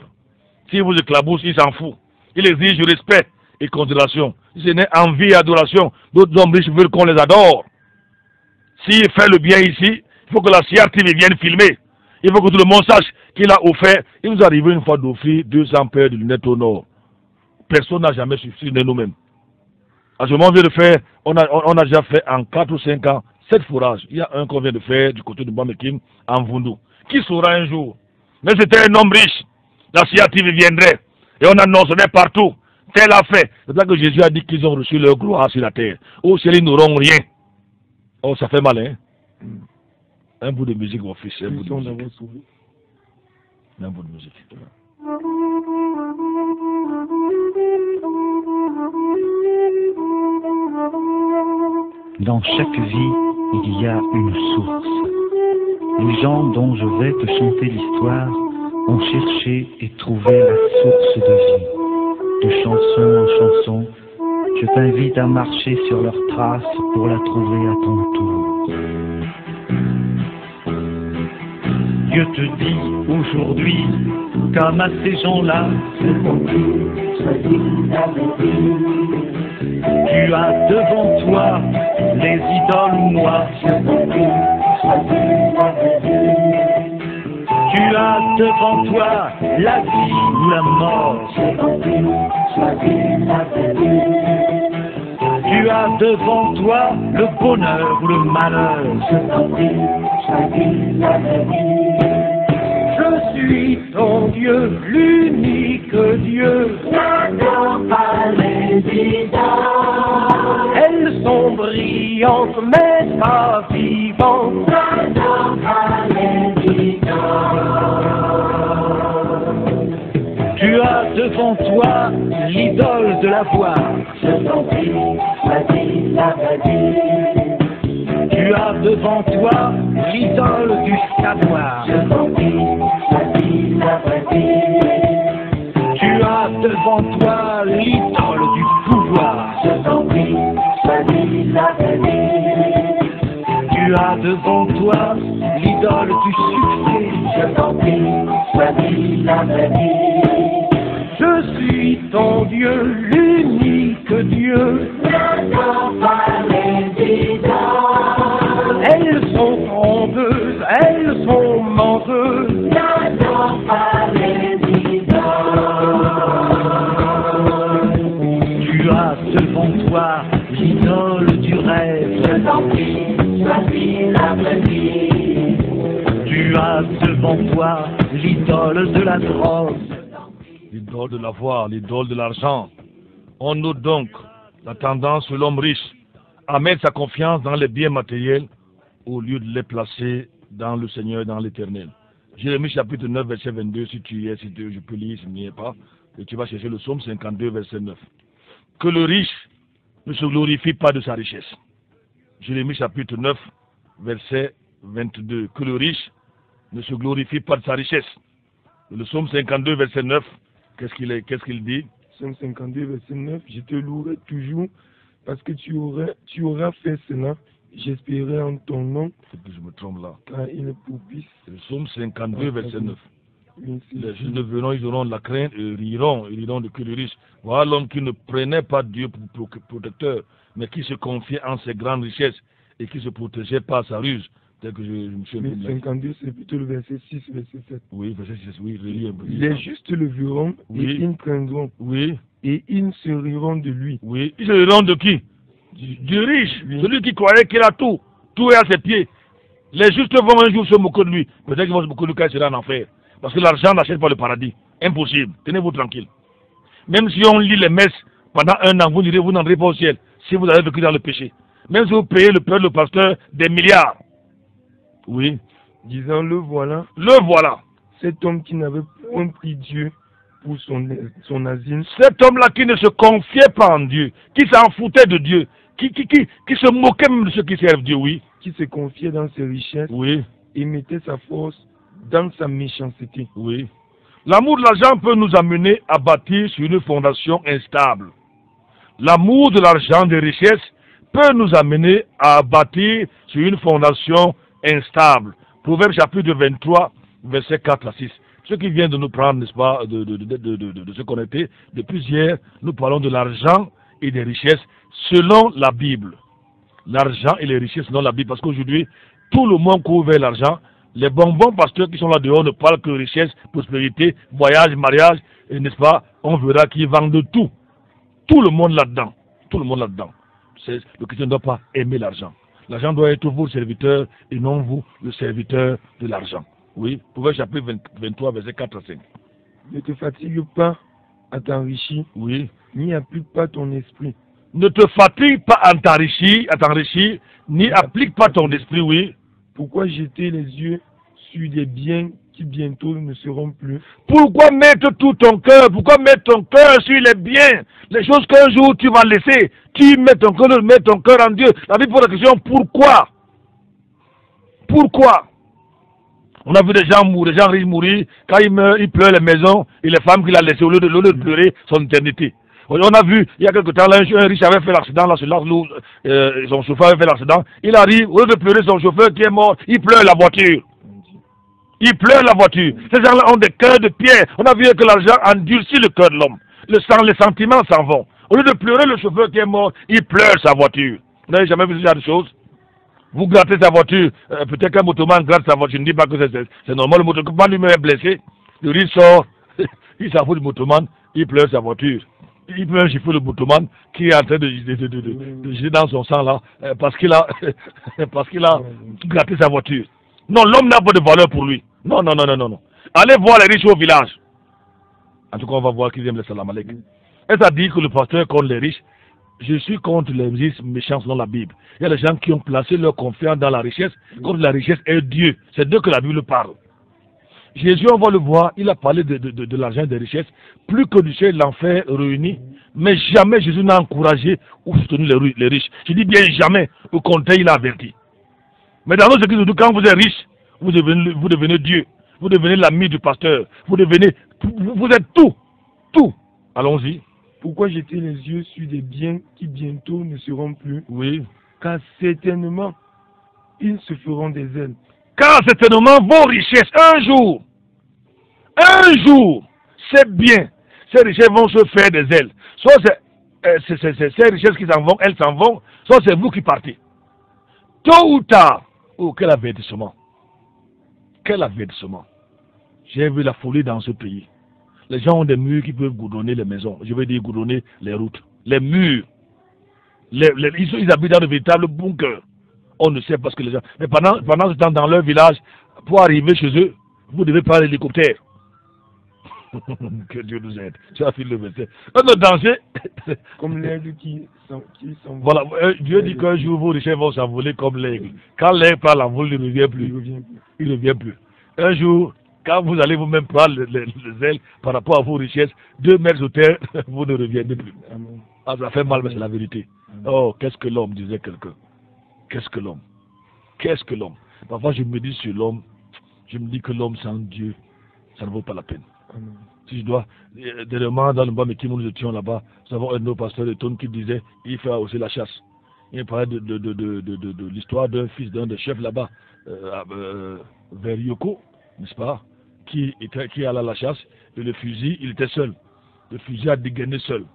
Si vous éclaboussez, il s'en fout. Il exige respect et considération. Si ce n'est envie et adoration, d'autres hommes riches veulent qu'on les adore. S'il fait le bien ici, il faut que la CRTV vienne filmer. Il faut que tout le monde sache qu'il a offert. Il nous est arrivé une fois d'offrir 200 paires de lunettes au nord. Personne n'a jamais suffi de nous-mêmes. À ce moment, on vient de faire, on a déjà fait en 4 ou 5 ans 7 fourrages. Il y a un qu'on vient de faire du côté de Bambekim, en Vundu. Qui saura un jour? Mais c'était un homme riche. La CRTV viendrait. Et on annoncerait partout. Tel a fait. C'est ça que Jésus a dit qu'ils ont reçu leur gloire sur la terre. Au ciel, ils n'auront rien. Oh, ça fait mal, hein? Un bout de musique, mon fils. Un bout de musique. Un bout de musique. Dans chaque vie, il y a une source. Les gens dont je vais te chanter l'histoire ont cherché et trouvé la source de vie. De chanson en chanson, je t'invite à marcher sur leurs traces pour la trouver à ton tour. Dieu te dit aujourd'hui, comme à ces gens-là, tu as devant toi les idoles ou moi. Tu as devant toi la vie ou la mort. Tu as devant toi le bonheur ou le malheur. Je suis ton Dieu, l'unique Dieu. Elles sont brillantes, mais pas vivantes. Tu as devant toi l'idole de la voix. Tu as devant toi l'idole du savoir. Tu as devant toi l'idole du pouvoir. Tu as devant toi l'idole du succès. Je suis ton Dieu, l'unique Dieu. Elles sont frondeuses, elles sont menteuses. Tu as devant toi l'idole du rêve. Tu as devant toi l'idole de la drogue. L'idole de l'avoir, l'idole de l'argent. On note donc la tendance de l'homme riche à mettre sa confiance dans les biens matériels au lieu de les placer dans le Seigneur, dans l'Éternel. Jérémie chapitre 9, verset 22, si tu y es, si je peux lire, si tu n'y es pas, et tu vas chercher le psaume 52, verset 9. Que le riche ne se glorifie pas de sa richesse. Jérémie chapitre 9, verset 22. Que le riche ne se glorifie pas de sa richesse. Le psaume 52, verset 9, qu'est-ce qu'il dit? Psaume 52, verset 9, je te louerai toujours parce que tu auras fait cela. J'espérais en ton nom. C'est que je me trompe là. Car il est propice. Le psaume 52, verset 9. Oui, les justes verront, ils auront de la crainte et riront de que le riche. Voilà l'homme qui ne prenait pas Dieu pour protecteur, mais qui se confiait en ses grandes richesses et qui se protégeait par sa ruse. Tel que je me suis mais 52, c'est plutôt le verset 6, verset 7. Oui, verset 6, oui, je lis un peu. Les justes le verront oui. Et ils craindront. Oui. Et ils se riront de lui. Oui, ils se riront de qui? Du riche, oui. Celui qui croyait qu'il a tout. Tout est à ses pieds. Les justes vont un jour se moquer de lui. Peut-être qu'ils vont se moquer de lui quand il sera en enfer. Parce que l'argent n'achète pas le paradis. Impossible. Tenez-vous tranquille. Même si on lit les messes pendant un an, vous n'entrez pas au ciel. Si vous avez vécu dans le péché. Même si vous payez le père, le pasteur, des milliards. Oui. Disant, le voilà. Le voilà. Cet homme qui n'avait point pris Dieu pour son asile. Cet homme-là qui ne se confiait pas en Dieu, qui s'en foutait de Dieu, qui se moquait même de ceux qui servent Dieu, oui. Qui se confiait dans ses richesses. Oui. Et mettait sa force dans sa méchanceté. Oui. L'amour de l'argent peut nous amener à bâtir sur une fondation instable. L'amour de l'argent, des richesses, peut nous amener à bâtir sur une fondation instable. Proverbe chapitre 23, versets 4 à 6. Ceux qui viennent de nous prendre, n'est-ce pas, de se connecter, depuis hier, nous parlons de l'argent et des richesses selon la Bible. L'argent et les richesses selon la Bible. Parce qu'aujourd'hui, tout le monde court vers l'argent. Les bonbons pasteurs qui sont là dehors ne parlent que richesse, prospérité, voyage, mariage, et n'est-ce pas, on verra qu'ils vendent tout. Tout le monde là-dedans. Tout le monde là-dedans. Le chrétien ne doit pas aimer l'argent. L'argent doit être vos serviteurs et non vous, le serviteur de l'argent. Oui, Proverbe chapitre 23, verset 4 à 5. Ne te fatigue pas à t'enrichir. Oui. N'y applique pas ton esprit. Ne te fatigue pas à t'enrichir, ni applique pas ton esprit, oui. Pourquoi jeter les yeux sur des biens qui bientôt ne seront plus? Pourquoi mettre tout ton cœur? Pourquoi mettre ton cœur sur les biens? Les choses qu'un jour tu vas laisser. Tu mets ton cœur en Dieu. La Bible pose la question, pourquoi? Pourquoi? On a vu des gens riches mourir. Quand ils meurent, ils pleurent les maisons et les femmes qu'il a laissées au lieu de pleurer son éternité. On a vu, il y a quelque temps, là, un riche avait fait l'accident, là, son chauffeur avait fait l'accident. Il arrive, au lieu de pleurer son chauffeur qui est mort, il pleure la voiture. Il pleure la voiture. Ces gens-là ont des cœurs de pierre. On a vu que l'argent endurcit le cœur de l'homme. Les sentiments s'en vont. Au lieu de pleurer le chauffeur qui est mort, il pleure sa voiture. Vous n'avez jamais vu ce genre de choses? Vous grattez sa voiture. Peut-être qu'un motoman gratte sa voiture. Je ne dis pas que c'est normal. Le motoman lui-même est blessé. Le riche sort. Il s'en fout du motoman. Il pleure sa voiture. Il peut gifler le motoman qui est en train de jeter dans son sang là parce qu'il a gratté sa voiture. Non, l'homme n'a pas de valeur pour lui. Non. Allez voir les riches au village. En tout cas, on va voir qu'ils aiment les salam alek. Est-ce à dire que le pasteur contre les riches? je suis contre les riches méchants selon la Bible. Il y a des gens qui ont placé leur confiance dans la richesse, comme la richesse est Dieu. C'est d'eux que la Bible parle. Jésus, on va le voir, il a parlé de l'argent et des richesses, plus que du ciel l'enfer réuni, mais jamais Jésus n'a encouragé ou soutenu les riches. Je dis bien jamais, au contraire, il a averti. Mais dans notre église, quand vous êtes riche, vous devenez Dieu, vous devenez l'ami du pasteur, vous êtes tout, tout. Allons-y. Pourquoi jeter les yeux sur des biens qui bientôt ne seront plus? Oui. Car certainement, ils se feront des ailes. Car certainement vos richesses, un jour, c'est bien, ces richesses vont se faire des ailes. Soit ces richesses qui s'en vont, elles s'en vont, soit c'est vous qui partez. Tôt ou tard, oh quel avertissement. Quel avertissement. J'ai vu la folie dans ce pays. Les gens ont des murs qui peuvent goudronner les maisons. Je veux dire goudronner les routes. Les murs. Ils habitent dans de véritables bunkers. On ne sait pas ce que les gens... Mais pendant ce temps, dans leur village, pour arriver chez eux, vous devez prendre l'hélicoptère. Que Dieu nous aide. Tu as fini le verset. Un autre danger... Comme l'aigle qui s'envole. Voilà, Dieu dit qu'un jour, vos richesses vont s'envoler comme l'aigle. Quand l'aigle prend l'envol, il ne revient plus. Il ne revient plus. Un jour... Quand vous allez vous-même prendre les ailes par rapport à vos richesses, 2 mètres sous terre, vous ne reviendrez plus. Ah, ça fait mal, mais c'est la vérité. Oh, qu'est-ce que l'homme, disait quelqu'un. Qu'est-ce que l'homme? Qu'est-ce que l'homme? Parfois, je me dis sur l'homme, je me dis que l'homme sans Dieu, ça ne vaut pas la peine. Si je dois, dernièrement, dans le Bameki, nous étions là-bas, nous avons un de nos pasteurs de Tonne qui disait, il fait aussi la chasse. Il parlait de l'histoire d'un fils d'un des chefs là-bas, vers Yoko, n'est-ce pas? Qui allait à la chasse, et le fusil, il était seul. Le fusil a dégainé seul,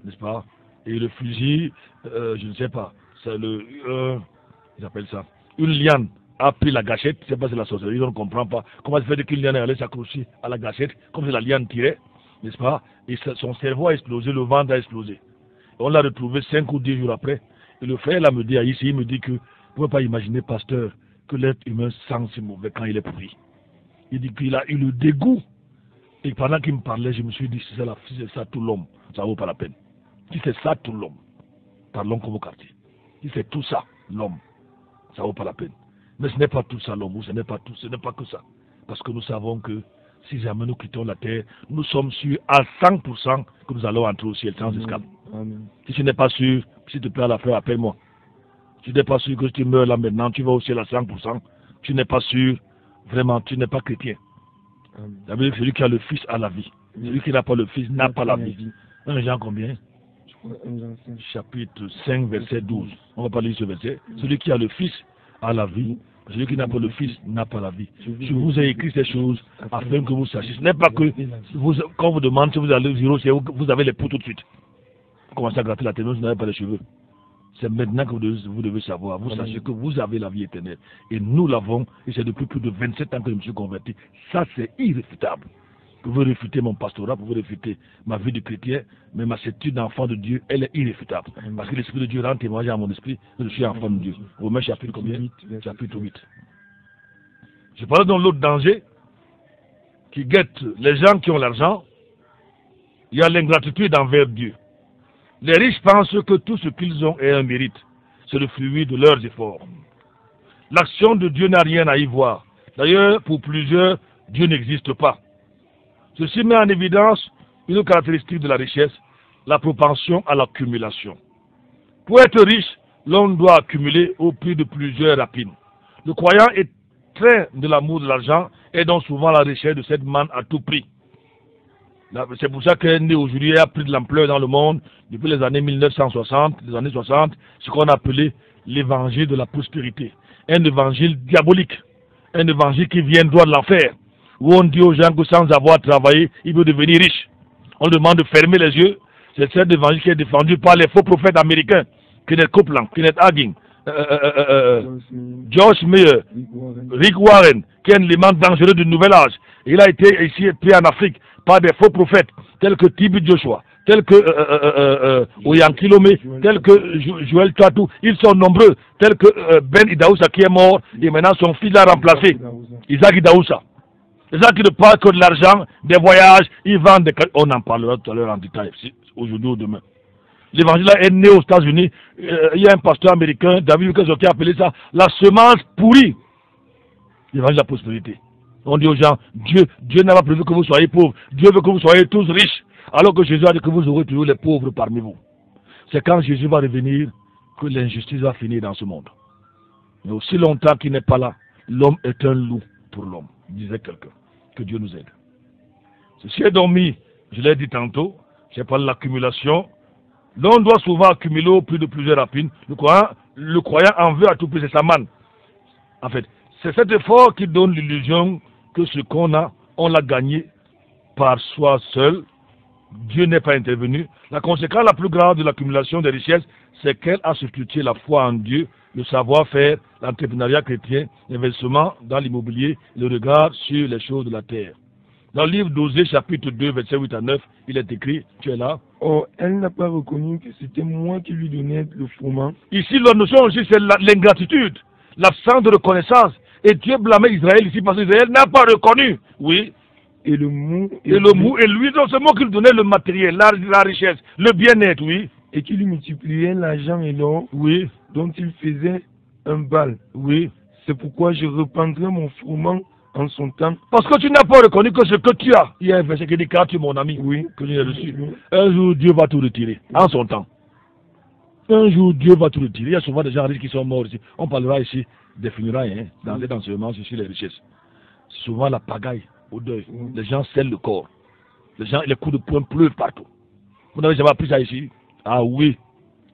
n'est-ce pas? Et le fusil, je ne sais pas, c'est ils appellent ça, une liane a pris la gâchette, je ne sais pas si c'est la sorcellerie, on ne comprend pas. Comment ça fait qu'une liane allait s'accrocher à la gâchette, comme si la liane tirait, n'est-ce pas? Et son cerveau a explosé, le ventre a explosé. Et on l'a retrouvé 5 ou 10 jours après. Et le frère là me dit, ici, il me dit que, vous ne pouvez pas imaginer, pasteur, que l'être humain sent si mauvais quand il est pourri. Il dit qu'il a eu le dégoût. Et pendant qu'il me parlait, je me suis dit, si c'est ça tout l'homme, ça ne vaut pas la peine. Si c'est ça tout l'homme, parlons comme au quartier. Si c'est tout ça, l'homme, ça ne vaut pas la peine. Mais ce n'est pas tout ça l'homme, ce n'est pas que ça. Parce que nous savons que si jamais nous quittons la terre, nous sommes sûrs à 100% que nous allons entrer au ciel sans escale. Si tu n'es pas sûr, s'il te plaît à la fin, appelle-moi. Si tu n'es pas sûr que tu meurs là maintenant, tu vas au ciel à 100%. Tu n'es pas sûr. Vraiment, tu n'es pas chrétien. Celui qui a le Fils a la vie. Celui qui n'a pas le Fils n'a pas la vie. 1 Jean combien? Chapitre 5, verset 12. On ne va pas lire ce verset. Celui qui a le Fils a la vie. Celui qui n'a pas le Fils n'a pas la vie. Je vous ai écrit ces choses afin que vous sachiez. Ce n'est pas que quand on vous demande si vous allez au ciel, vous avez les poux tout de suite. Vous commencez à gratter la tête, vous n'avez pas les cheveux. C'est maintenant que vous devez savoir. Vous sachez que vous avez la vie éternelle. Et nous l'avons, et c'est depuis plus de 27 ans que je me suis converti. Ça, c'est irréfutable. Vous pouvez réfuter mon pastorat, vous pouvez réfuter ma vie de chrétien, mais ma certitude d'enfant de Dieu, elle est irréfutable. Parce que l'Esprit de Dieu rend témoignage à mon esprit que je suis enfant de Dieu. Romains chapitre combien? Chapitre 8. Je parle dans l'autre danger qui guette les gens qui ont l'argent. Il y a l'ingratitude envers Dieu. Les riches pensent que tout ce qu'ils ont est un mérite. C'est le fruit de leurs efforts. L'action de Dieu n'a rien à y voir. D'ailleurs, pour plusieurs, Dieu n'existe pas. Ceci met en évidence une caractéristique de la richesse, la propension à l'accumulation. Pour être riche, l'homme doit accumuler au prix de plusieurs rapines. Le croyant est train de l'amour de l'argent et donc souvent la richesse de cette manne à tout prix. C'est pour ça qu'elle est aujourd'hui a pris de l'ampleur dans le monde depuis les années 1960, les années 60, ce qu'on a appelé l'évangile de la prospérité. Un évangile diabolique, un évangile qui vient droit de l'enfer, où on dit aux gens que sans avoir travaillé, ils veulent devenir riches. On demande de fermer les yeux. C'est cet évangile qui est défendu par les faux prophètes américains, Kenneth Copeland, Kenneth Hagin, George Meyer, Rick Warren, qui est un élément dangereux du nouvel âge. Il a été ici pris en Afrique par des faux prophètes tels que Tibi Joshua, tels que Oyankilome, tels que Joël Tatou. Ils sont nombreux, tels que Ben Idaoussa qui est mort et maintenant son fils l'a remplacé, Isaac Idaoussa. Les gens qui ne parlent que de l'argent, des voyages, ils vendent des... On en parlera tout à l'heure en détail, aujourd'hui ou demain. L'évangile est né aux États-Unis. Il y a un pasteur américain, David Wilkerson, qui a appelé ça la semence pourrie. L'évangile de la prospérité. On dit aux gens, Dieu n'a pas prévu que vous soyez pauvres. Dieu veut que vous soyez tous riches. Alors que Jésus a dit que vous aurez toujours les pauvres parmi vous. C'est quand Jésus va revenir que l'injustice va finir dans ce monde. Mais aussi longtemps qu'il n'est pas là, l'homme est un loup pour l'homme, disait quelqu'un. Que Dieu nous aide. Ceci est donc mis, je l'ai dit tantôt, c'est pas l'accumulation. L'on doit souvent accumuler au prix de plusieurs rapines. Le croyant en veut à tout prix, c'est sa manne. En fait, c'est cet effort qui donne l'illusion que ce qu'on a, on l'a gagné par soi seul. Dieu n'est pas intervenu. La conséquence la plus grave de l'accumulation des richesses, c'est qu'elle a substitué la foi en Dieu, le savoir-faire, l'entrepreneuriat chrétien, l'investissement dans l'immobilier, le regard sur les choses de la terre. Dans le livre d'Osée, chapitre 2, versets 8 à 9, il est écrit, tu es là. Oh, elle n'a pas reconnu que c'était moi qui lui donnais le froment. Ici, la notion aussi, c'est l'ingratitude, l'absence de reconnaissance. Et Dieu blâmait Israël ici parce qu'Israël n'a pas reconnu. Oui. Et le mou. Et lui, donc c'est moi qui lui donnais le matériel, la richesse, le bien-être, oui. Et qui lui multipliait l'argent et l'or, oui, dont il faisait un bal. Oui. C'est pourquoi je reprendrai mon froment en son temps. Parce que tu n'as pas reconnu que ce que tu as. Il y a un verset qui dit, car tu es mon ami, oui, que j'ai reçu. Oui. Un jour, Dieu va tout retirer, en son temps. Un jour, Dieu va tout retirer. Il y a souvent des gens riches qui sont morts ici. On parlera ici des funérailles, hein, dans les enseignements sur les richesses. C'est souvent la pagaille au deuil. Les gens scellent le corps. Les coups de poing pleuvent partout. Vous n'avez jamais appris ça ici? Ah oui.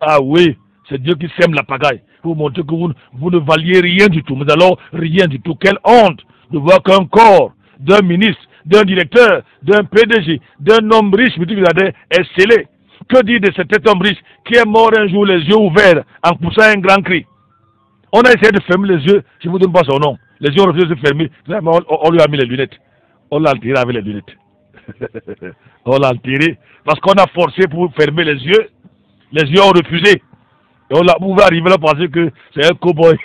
Ah oui. C'est Dieu qui sème la pagaille. Pour montrer que vous ne valiez rien du tout. Mais alors, rien du tout. Quelle honte de voir qu'un corps d'un ministre, d'un directeur, d'un PDG, d'un homme riche, est scellé. Que dire de cet homme riche qui est mort un jour les yeux ouverts en poussant un grand cri? On a essayé de fermer les yeux, je ne vous donne pas son nom. Les yeux ont refusé de se fermer. On lui a mis les lunettes. On l'a tiré avec les lunettes. On l'a tiré parce qu'on a forcé pour fermer les yeux. Les yeux ont refusé. Et on pouvait arriver là pour penser que c'est un cow-boy.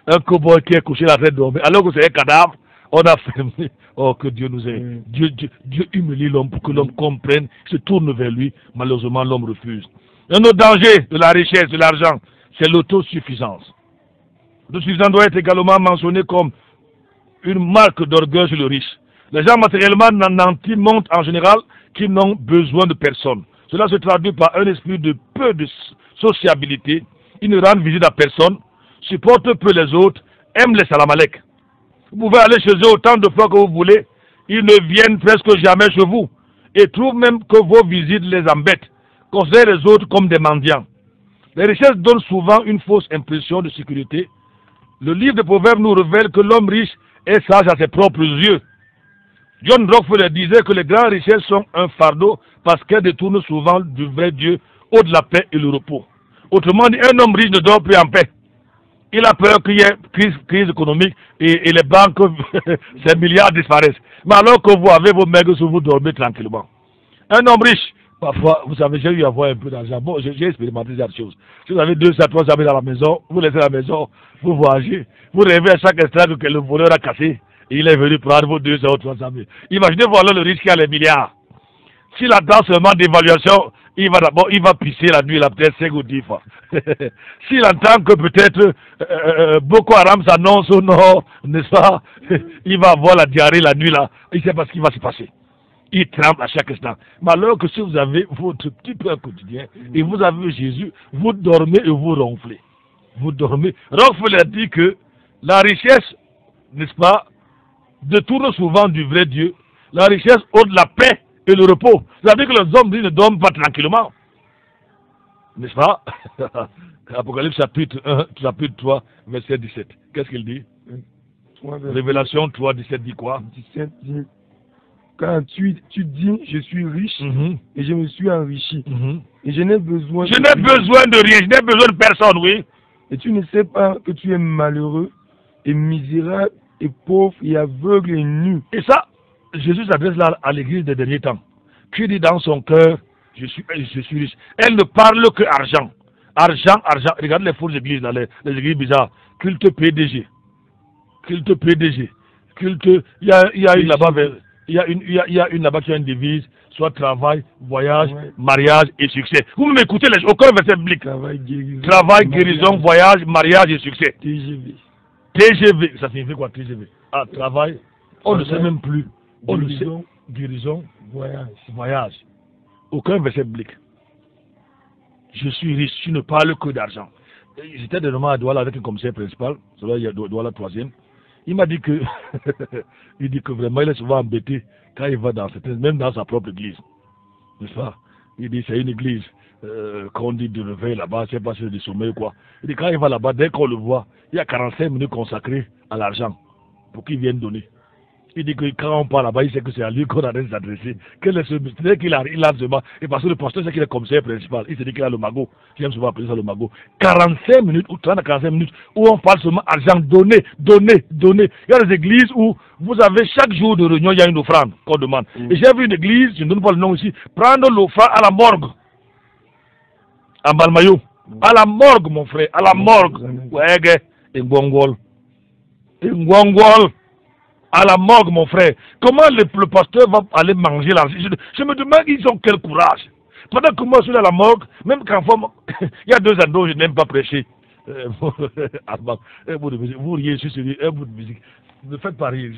Un cow-boy qui est couché la tête dormée. Alors que c'est un cadavre, on a fermé. Oh, que Dieu nous aide. Dieu humilie l'homme pour que l'homme comprenne, se tourne vers lui. Malheureusement, l'homme refuse. Un autre danger de la richesse, de l'argent, c'est l'autosuffisance. L'autosuffisance doit être également mentionnée comme une marque d'orgueil chez le riche. Les gens matériellement nantis montrent en général qu'ils n'ont besoin de personne. Cela se traduit par un esprit de peu de sociabilité. Ils ne rendent visite à personne, supportent peu les autres, aiment les salamalek. Vous pouvez aller chez eux autant de fois que vous voulez. Ils ne viennent presque jamais chez vous. Et trouvent même que vos visites les embêtent. Considèrent les autres comme des mendiants. Les richesses donnent souvent une fausse impression de sécurité. Le livre de Proverbes nous révèle que l'homme riche est sage à ses propres yeux. John Rockefeller disait que les grandes richesses sont un fardeau parce qu'elles détournent souvent du vrai Dieu, au de la paix et le repos. Autrement dit, un homme riche ne dort plus en paix. Il a peur qu'il y ait crise économique et les banques, ces milliards disparaissent. Mais alors que vous avez vos maigres sous vous, dormez tranquillement. Un homme riche, parfois, vous savez, j'ai eu à avoir un peu d'argent. Bon, j'ai expérimenté cette chose. Si vous avez 200, 300 000 dans la maison, vous laissez la maison, vous voyagez, vous rêvez à chaque instant que le voleur a cassé. Et il est venu prendre vos 200 ou 300 000. Imaginez-vous alors le riche qui a les milliards. S'il attend seulement d'évaluation, il va pisser la nuit, là, peut-être 5 ou 10 fois. S'il entend que peut-être Boko Haram s'annonce au nord, n'est-ce pas? Il va avoir la diarrhée la nuit, là. Il ne sait pas ce qui va se passer. Il tremble à chaque instant. Mais alors que si vous avez votre petit pain quotidien et vous avez Jésus, vous dormez et vous ronflez. Vous dormez. Rockefeller dit que la richesse, n'est-ce pas, détourne souvent du vrai Dieu. La richesse ôte la paix et le repos. Ça veut dire que les hommes ne dorment pas tranquillement. N'est-ce pas? Apocalypse chapitre 1, chapitre 3, verset 17. Qu'est-ce qu'il dit? Révélation 3, 17 dit quoi? 17 dit, quand tu dis, je suis riche et je me suis enrichi. Et je n'ai besoin de rien, je n'ai besoin de personne, oui. Et tu ne sais pas que tu es malheureux et misérable et pauvre et aveugle et nu. Et ça, Jésus s'adresse là à l'église des derniers temps. Qui dit dans son cœur, je suis riche. Elle ne parle que argent. Argent. Regardez les fausses églises, là, les églises bizarres. Culte PDG. Il y a une là-bas, il y a une là-bas qui a une devise. soit travail, voyage, mariage et succès. Vous m'écoutez, aucun verset biblique. Travail, guérison, voyage, mariage et succès. TGV. TGV, ça signifie quoi TGV? Ah, travail, on ne sait même plus. On le sait. Guérison, voyage. Aucun verset biblique. Je suis riche, tu ne parles que d'argent. J'étais dernièrement à Douala avec un commissaire principal, celui-là, il y a Douala 3e. Il m'a dit que, il dit que vraiment, il est souvent embêté quand il va dans certaines, même dans sa propre église. N'est-ce pas? Il dit, c'est une église qu'on dit de réveil là-bas, je ne sais pas si c'est du sommeil ou quoi. Il dit, quand il va là-bas, dès qu'on le voit, il y a 45 minutes consacrées à l'argent pour qu'il vienne donner. Il dit que quand on parle là-bas, il sait que c'est à lui qu'on a de s'adresser. Quel est ce mystère qu'il a seulement. Et parce que le pasteur, c'est qu'il est commissaire principal. Il se dit qu'il a le magot. J'aime souvent appeler ça le magot. 45 minutes ou 30 à 45 minutes où on parle seulement argent, donner. Il y a des églises où vous avez chaque jour de réunion, il y a une offrande qu'on demande. Et j'ai vu une église, je ne donne pas le nom ici, prendre l'offrande à la morgue. À Balmayo. À la morgue, mon frère. À la morgue. Ouais, gars. Et Ngwangwol. À la morgue, mon frère. Comment le pasteur va aller manger l'argent? Je me demande, ils ont quel courage. Pendant que moi, je suis à la morgue, même quand il y a 2 ans dont je n'ai même pas prêché. Vous riez, je suis un bout de musique. Ne faites pas rire.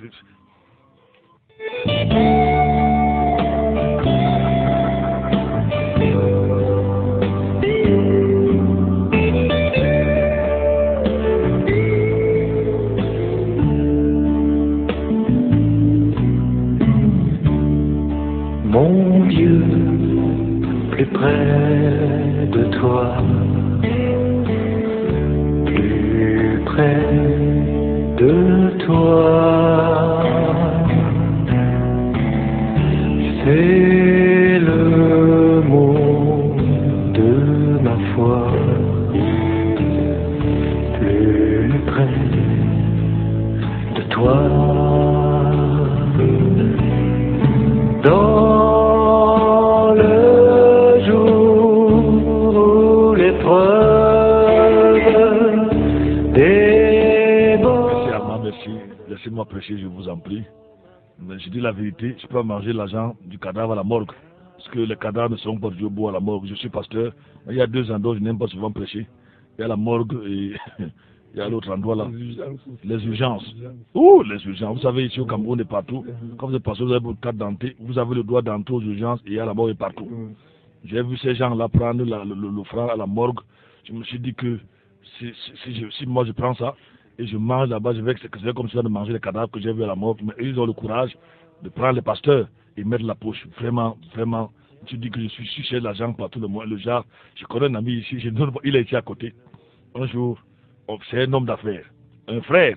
Mon Dieu, plus près de toi, plus près de toi, c'est le mot de ma foi, plus près de toi. Dans le jour où l'épreuve déborde. Merci. Laissez-moi prêcher, je vous en prie. Mais je dis la vérité, je ne peux pas manger l'argent du cadavre à la morgue. Parce que les cadavres ne seront pas du beau à la morgue. Je suis pasteur. Il y a 2 endroits, je n'aime pas souvent prêcher. Il y a la morgue et il y a l'autre endroit là. Les urgences. Ouh, les urgences. Vous savez, ici au Cameroun et partout, quand vous êtes pasteur, vous avez votre carte d'entrée, vous avez le droit d'entrer aux urgences et il y a la mort et partout. J'ai vu ces gens-là prendre l'offrande à la morgue. Je me suis dit que si moi je prends ça et je mange là-bas, c'est comme ça de manger les cadavres que j'ai vus à la morgue. Mais ils ont le courage de prendre les pasteurs et mettre la poche. Vraiment, vraiment. Tu dis que je suis chez l'argent partout le mois. Le genre, je connais un ami ici, il est ici à côté. Un jour, c'est un homme d'affaires, un frère.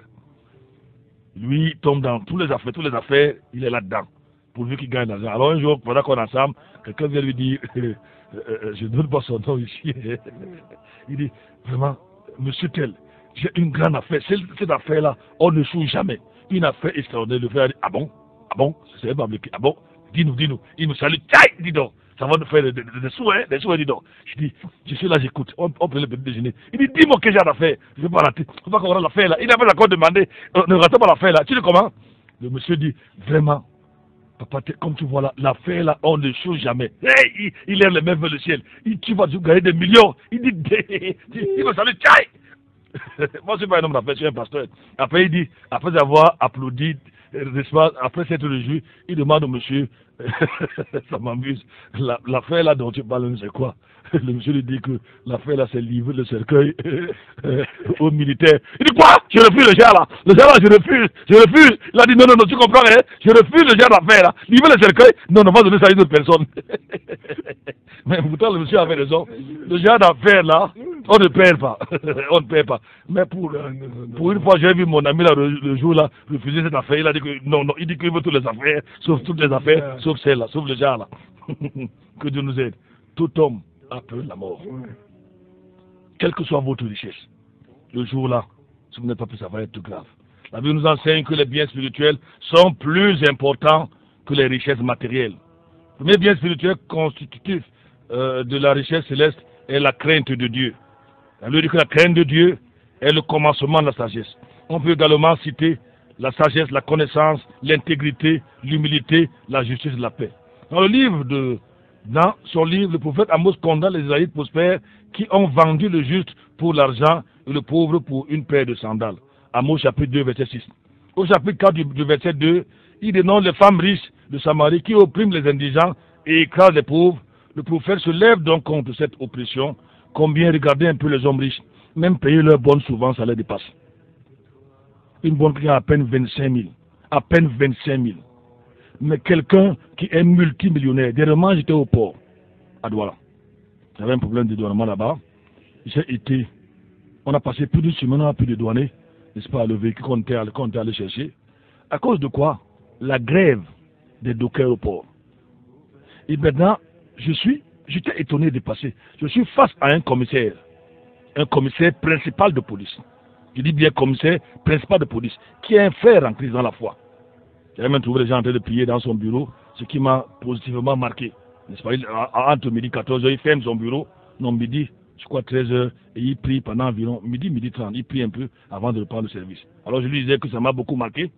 Lui, il tombe dans toutes les affaires, il est là-dedans, pourvu qu'il gagne l'argent. Alors un jour, pendant qu'on est ensemble, quelqu'un vient lui dire, je ne donne pas son nom ici, il dit, vraiment, monsieur tel, j'ai une grande affaire, cette affaire-là, on ne joue jamais. Une affaire extraordinaire, le frère dit, ah bon, c'est pas bloqué, ah bon, dis-nous, il nous salue, taï, dis donc. Ça va nous faire des sous, hein, dis donc. Je dis, je suis là, j'écoute. On prend le petit déjeuner. Il dit, dis-moi quel genre d'affaire. Je ne vais pas rater. Il ne faut pas qu'on rate l'affaire là. Il avait encore demandé, ne ratez pas l'affaire là. Tu dis comment? Le monsieur dit, vraiment, papa, comme tu vois là, l'affaire là, on ne joue jamais. Hey, il lève les mains vers le ciel. Tu vas gagner des millions. Il dit, il me salue, tchaï. Moi, je ne suis pas un homme d'affaires, je suis un pasteur. Après, il dit, après avoir applaudi, après s'être réjoui, il demande au monsieur, ça m'amuse, l'affaire là dont tu parles, c'est quoi? Le monsieur lui dit que l'affaire là, c'est livrer le cercueil aux militaires. Il dit quoi? Je refuse le gars là. Le gars là, je refuse. Il a dit non, tu comprends, hein? Je refuse le gars d'affaire là. Livrer le cercueil? Non, on va donner ça à une autre personne. Mais pourtant, le monsieur avait raison. Le gars d'affaires là, on ne perd pas. On ne perd pas. Mais pour une fois, j'ai vu mon ami là, le jour là, refuser cette affaire. Il a dit que non, il dit qu'il veut toutes les affaires, sauf toutes les affaires, sauf celle-là, sauf le gars là. Que Dieu nous aide. Tout homme a peur de la mort. Quelle que soit votre richesse, le jour-là, si vous n'êtes pas plus, ça va être tout grave. La Bible nous enseigne que les biens spirituels sont plus importants que les richesses matérielles. Le premier bien spirituel constitutif de la richesse céleste est la crainte de Dieu. La Bible dit que la crainte de Dieu est le commencement de la sagesse. On peut également citer la sagesse, la connaissance, l'intégrité, l'humilité, la justice et la paix. Dans son livre, le prophète Amos condamne les Israélites prospères qui ont vendu le juste pour l'argent et le pauvre pour une paire de sandales. Amos chapitre 2, verset 6. Au chapitre 4 du verset 2, il dénonce les femmes riches de Samarie qui oppriment les indigents et écrasent les pauvres. Le prophète se lève donc contre cette oppression. Combien regardez un peu les hommes riches, même payer leur bonne souvent, ça les dépasse. Une bonne qui a à peine 25 000. À peine 25 000. Mais quelqu'un qui est multimillionnaire, dernièrement j'étais au port, à Douala. J'avais un problème de douanement là-bas. On a passé plus d'une semaine, on a pu de douaner, n'est-ce pas, le véhicule qu'on était allé chercher. À cause de quoi? La grève des dockers au port. Et maintenant, j'étais étonné de passer. Je suis face à un commissaire principal de police. Je dis bien commissaire principal de police, qui est un frère en Christ dans la foi. J'avais même trouvé les gens en train de prier dans son bureau, ce qui m'a positivement marqué. N'est-ce pas? Entre midi 14h, il ferme son bureau, non midi, je crois 13h, et il prie pendant environ midi 30, il prie un peu avant de reprendre le service. Alors je lui disais que ça m'a beaucoup marqué,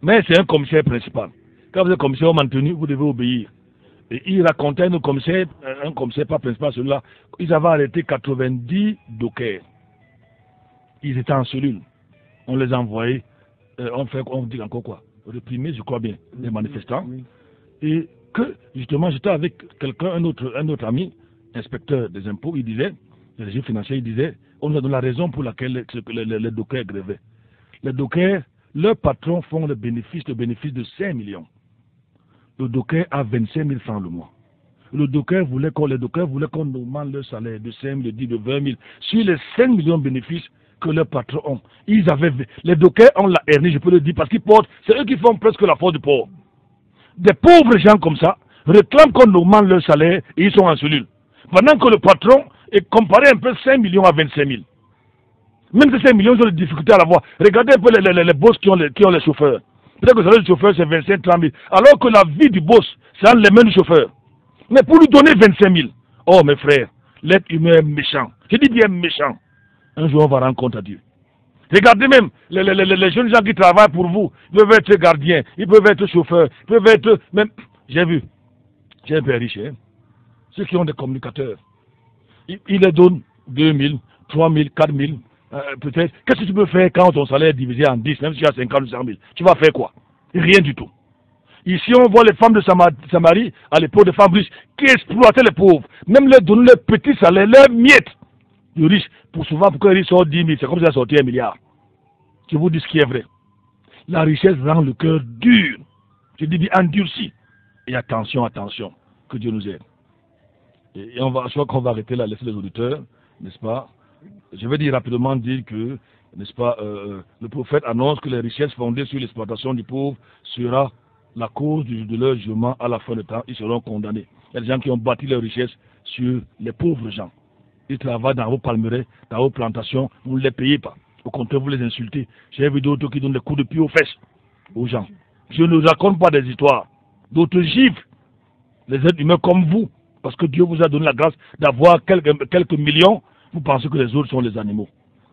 mais c'est un commissaire principal. Quand vous êtes commissaire homme en tenue, vous devez obéir. Et il racontait un commissaire pas principal, celui-là, ils avaient arrêté 90 dockers. Ils étaient en cellule. On les a envoyés, on dit encore quoi? Réprimer, je crois bien, les manifestants. Oui. Et que, justement, j'étais avec quelqu'un, un autre ami, inspecteur des impôts, il disait, le régime financier, il disait, on nous a donné la raison pour laquelle les dockers grévaient. Les dockers, leurs patrons font le bénéfice de 5 millions. Le docker a 25 000 francs le mois. Les dockers voulaient qu'on augmente leur salaire de 5 000, de 10 000, de 20 000. Sur les 5 millions de bénéfices que leurs patrons ont, les dockers ont la hernie, je peux le dire, parce qu'ils portent, c'est eux qui font presque la force du port. Des pauvres gens comme ça réclament qu'on augmente leur salaire et ils sont en cellule. Pendant que le patron est comparé un peu 5 millions à 25 000. Même ces 5 millions, ils ont des difficultés à l'avoir. Regardez un peu les boss qui ont les chauffeurs. Peut-être que le salaire du chauffeur, c'est 25 000, 30 000. Alors que la vie du boss, c'est entre les mains du chauffeur. Mais pour lui donner 25 000, oh mes frères, l'être humain est méchant. Je dis bien méchant. Un jour, on va rendre compte à Dieu. Regardez même les jeunes gens qui travaillent pour vous. Ils peuvent être gardiens, ils peuvent être chauffeurs, ils peuvent être... Même, j'ai un père riche, hein, ceux qui ont des communicateurs. Ils les donnent 2 000, 3 000, 4 000, peut-être. Qu'est-ce que tu peux faire quand ton salaire est divisé en 10, même si tu as 50 ou 100 000? Tu vas faire quoi? Rien du tout. Ici, on voit les femmes de Samarie, à l'époque des femmes riches, qui exploitaient les pauvres. Même leur donner leur petit salaire, leur miette. Les riches, pour que les riches sortent 10 000, c'est comme si ça sortait 1 milliard. Je vous dis ce qui est vrai. La richesse rend le cœur dur. Je dis bien endurci. Et attention, que Dieu nous aide. Et je crois qu'on va arrêter là, laisser les auditeurs, n'est-ce pas? Je vais rapidement dire que, n'est-ce pas, le prophète annonce que les richesses fondées sur l'exploitation du pauvre sera la cause de leur jugement à la fin du temps. Ils seront condamnés. Il y a des gens qui ont bâti leurs richesses sur les pauvres gens. Ils travaillent dans vos palmeraies, dans vos plantations, vous ne les payez pas. Au contraire, vous les insultez. J'ai vu d'autres qui donnent des coups de pied aux fesses aux gens. Je ne raconte pas des histoires. D'autres gifles les êtres humains comme vous, parce que Dieu vous a donné la grâce d'avoir quelques millions, vous pensez que les autres sont les animaux.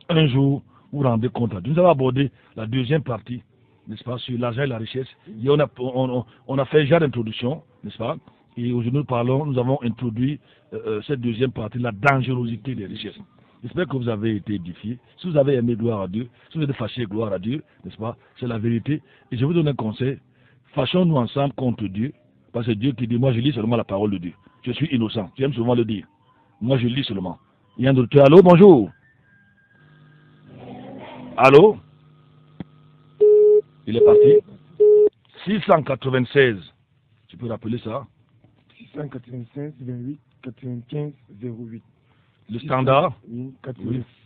Un jour, vous vous rendez compte. Nous avons abordé la deuxième partie, n'est-ce pas, sur l'argent et la richesse. Et on a fait déjà l'introduction, n'est-ce pas? Et aujourd'hui, nous avons introduit cette deuxième partie, la dangerosité des richesses. J'espère que vous avez été édifiés. Si vous avez aimé, gloire à Dieu. Si vous êtes fâché, gloire à Dieu, n'est-ce pas? C'est la vérité. Et je vous donne un conseil. Fâchons-nous ensemble contre Dieu. Parce que Dieu qui dit, moi je lis seulement la parole de Dieu. Je suis innocent. J'aime souvent le dire. Moi je lis seulement. Il y a un docteur. Allô, bonjour. Allô? Il est parti. 696. Tu peux rappeler ça? 696, 28, 95, 08. Le standard? Oui,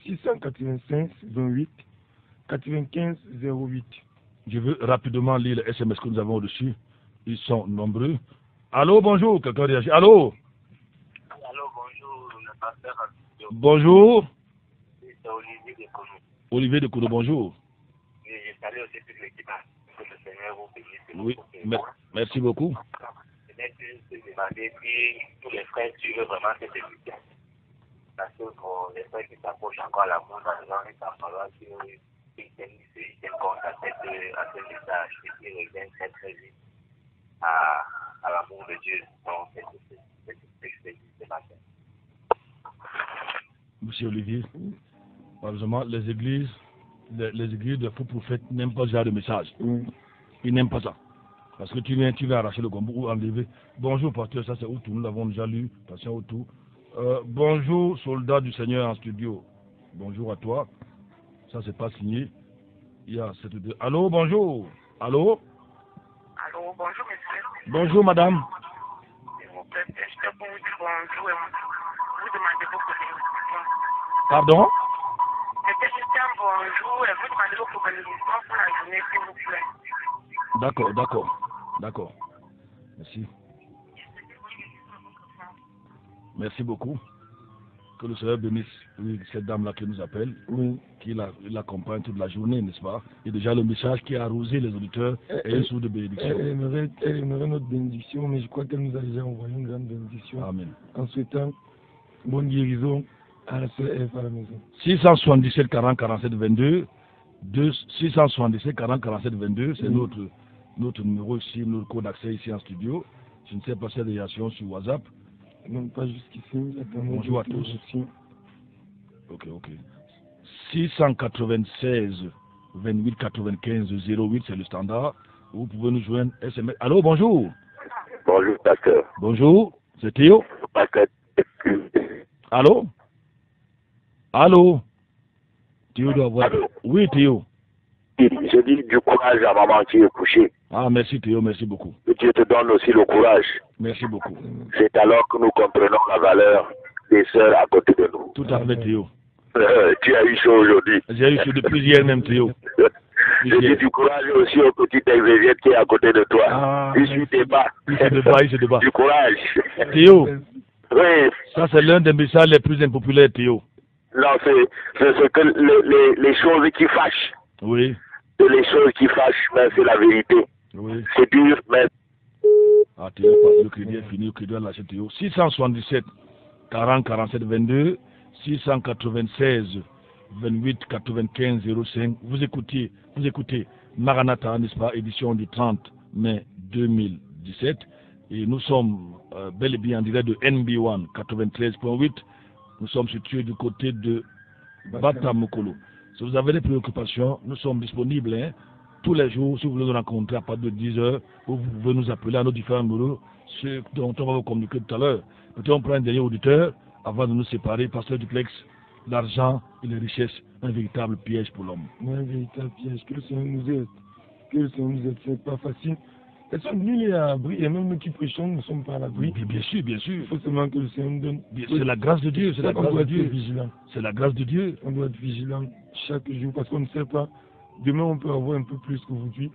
695, 28, 95, 08. Je veux rapidement lire les SMS que nous avons au-dessus. Ils sont nombreux. Allô, bonjour. Quelqu'un réagit. Allô? Allô, bonjour, le pasteur. Bonjour. C'est Olivier de Kono. Olivier de Kono, bonjour. Oui, je salue aussi toute l'équipe. Que le Seigneur vous bénisse. Oui, merci beaucoup. Je vais juste demander si tous les frères suivent vraiment cette émission. Parce que pour les frères qui s'approchent encore à la mort, dans les paroles, ils tiennent compte à ce message et qui reviennent très très vite à à l'amour de Dieu. Donc, c'est ce matin. Monsieur Olivier, malheureusement, les églises de faux prophètes n'aiment pas ce genre de message. Ils n'aiment pas ça. Parce que tu vas arracher le gombo ou enlever. Bonjour, pasteur, ça c'est Outou, nous l'avons déjà lu, pasteur Outou. Bonjour, soldat du Seigneur en studio. Bonjour à toi. Ça, c'est pas signé. Il y a cette deux. Allô, bonjour. Allô? Allô, bonjour, monsieur. Bonjour, madame. S'il vous plaît, je peux vous dire bonjour et vous demander vos bénédictions. Pardon? C'était juste un bonjour et vous demander vos bénédictions pour la journée, s'il vous plaît. D'accord, d'accord, d'accord. Merci. Merci beaucoup. Que le Seigneur bénisse cette dame-là qui nous appelle, qui l'accompagne toute la journée, n'est-ce pas? Et déjà le message qui a arrosé les auditeurs est un sourd de bénédiction. Elle aimerait notre bénédiction, mais je crois qu'elle nous a déjà envoyé une grande bénédiction. Amen. En souhaitant bonne guérison à la sœur F à la maison. 677 40 47 22, 677 40 47 22, c'est notre numéro ici, notre code d'accès ici en studio. Je ne sais pas si il y a des réactions sur WhatsApp. Non, pas jusqu'ici. Bonjour à tous. Ok. 696 28 95 08, c'est le standard. Vous pouvez nous joindre SMS. Allô, bonjour. Bonjour, pasteur. Bonjour, c'est Théo. Allô? Allô? Théo doit avoir. Oui, Théo. Je dis du courage à maman qui est couchée. Ah, merci Théo, merci beaucoup. Que Dieu te donne aussi le courage. Merci beaucoup. C'est alors que nous comprenons la valeur des sœurs à côté de nous. Tout à fait, Théo. Tu as eu chaud aujourd'hui. J'ai eu chaud depuis hier même, Théo. Je dis du courage aussi au petit exégète qui est à côté de toi. Ah, il suit tes pas. Il se débat. Du courage. Théo, oui. Ça c'est l'un des messages les plus impopulaires, Théo. Non, c'est ce que les choses qui fâchent. Oui. C'est les choses qui fâchent, mais c'est la vérité. Oui. C'est dur, mais... Ah, Théo, le crédit est fini, le crédit a lâché Théo. 677 40 47 22, 696 28 95 05. Vous écoutez Maranatha, n'est-ce pas, édition du 30 mai 2017. Et nous sommes bel et bien en direct de NB1 93.8. Nous sommes situés du côté de Batamokolo. Si vous avez des préoccupations, nous sommes disponibles tous les jours. Si vous voulez nous rencontrer à partir de 10 heures, vous pouvez nous appeler à nos différents numéros, ceux dont on va vous communiquer tout à l'heure. Peut-être on prend un dernier auditeur avant de nous séparer. Pasteur Duplex, l'argent et les richesses, un véritable piège pour l'homme. Un véritable piège. Que le Seigneur nous aide. Que le Seigneur nous aide. C'est pas facile. Nul est à l'abri, et même nous qui prêchons, nous ne sommes pas à l'abri. Bien sûr, bien sûr. Il faut seulement que le Seigneur nous donne. C'est la grâce de Dieu, c'est la grâce de Dieu. Vigilant. C'est la grâce de Dieu. On doit être vigilant chaque jour parce qu'on ne sait pas. Demain, on peut avoir un peu plus qu'aujourd'hui.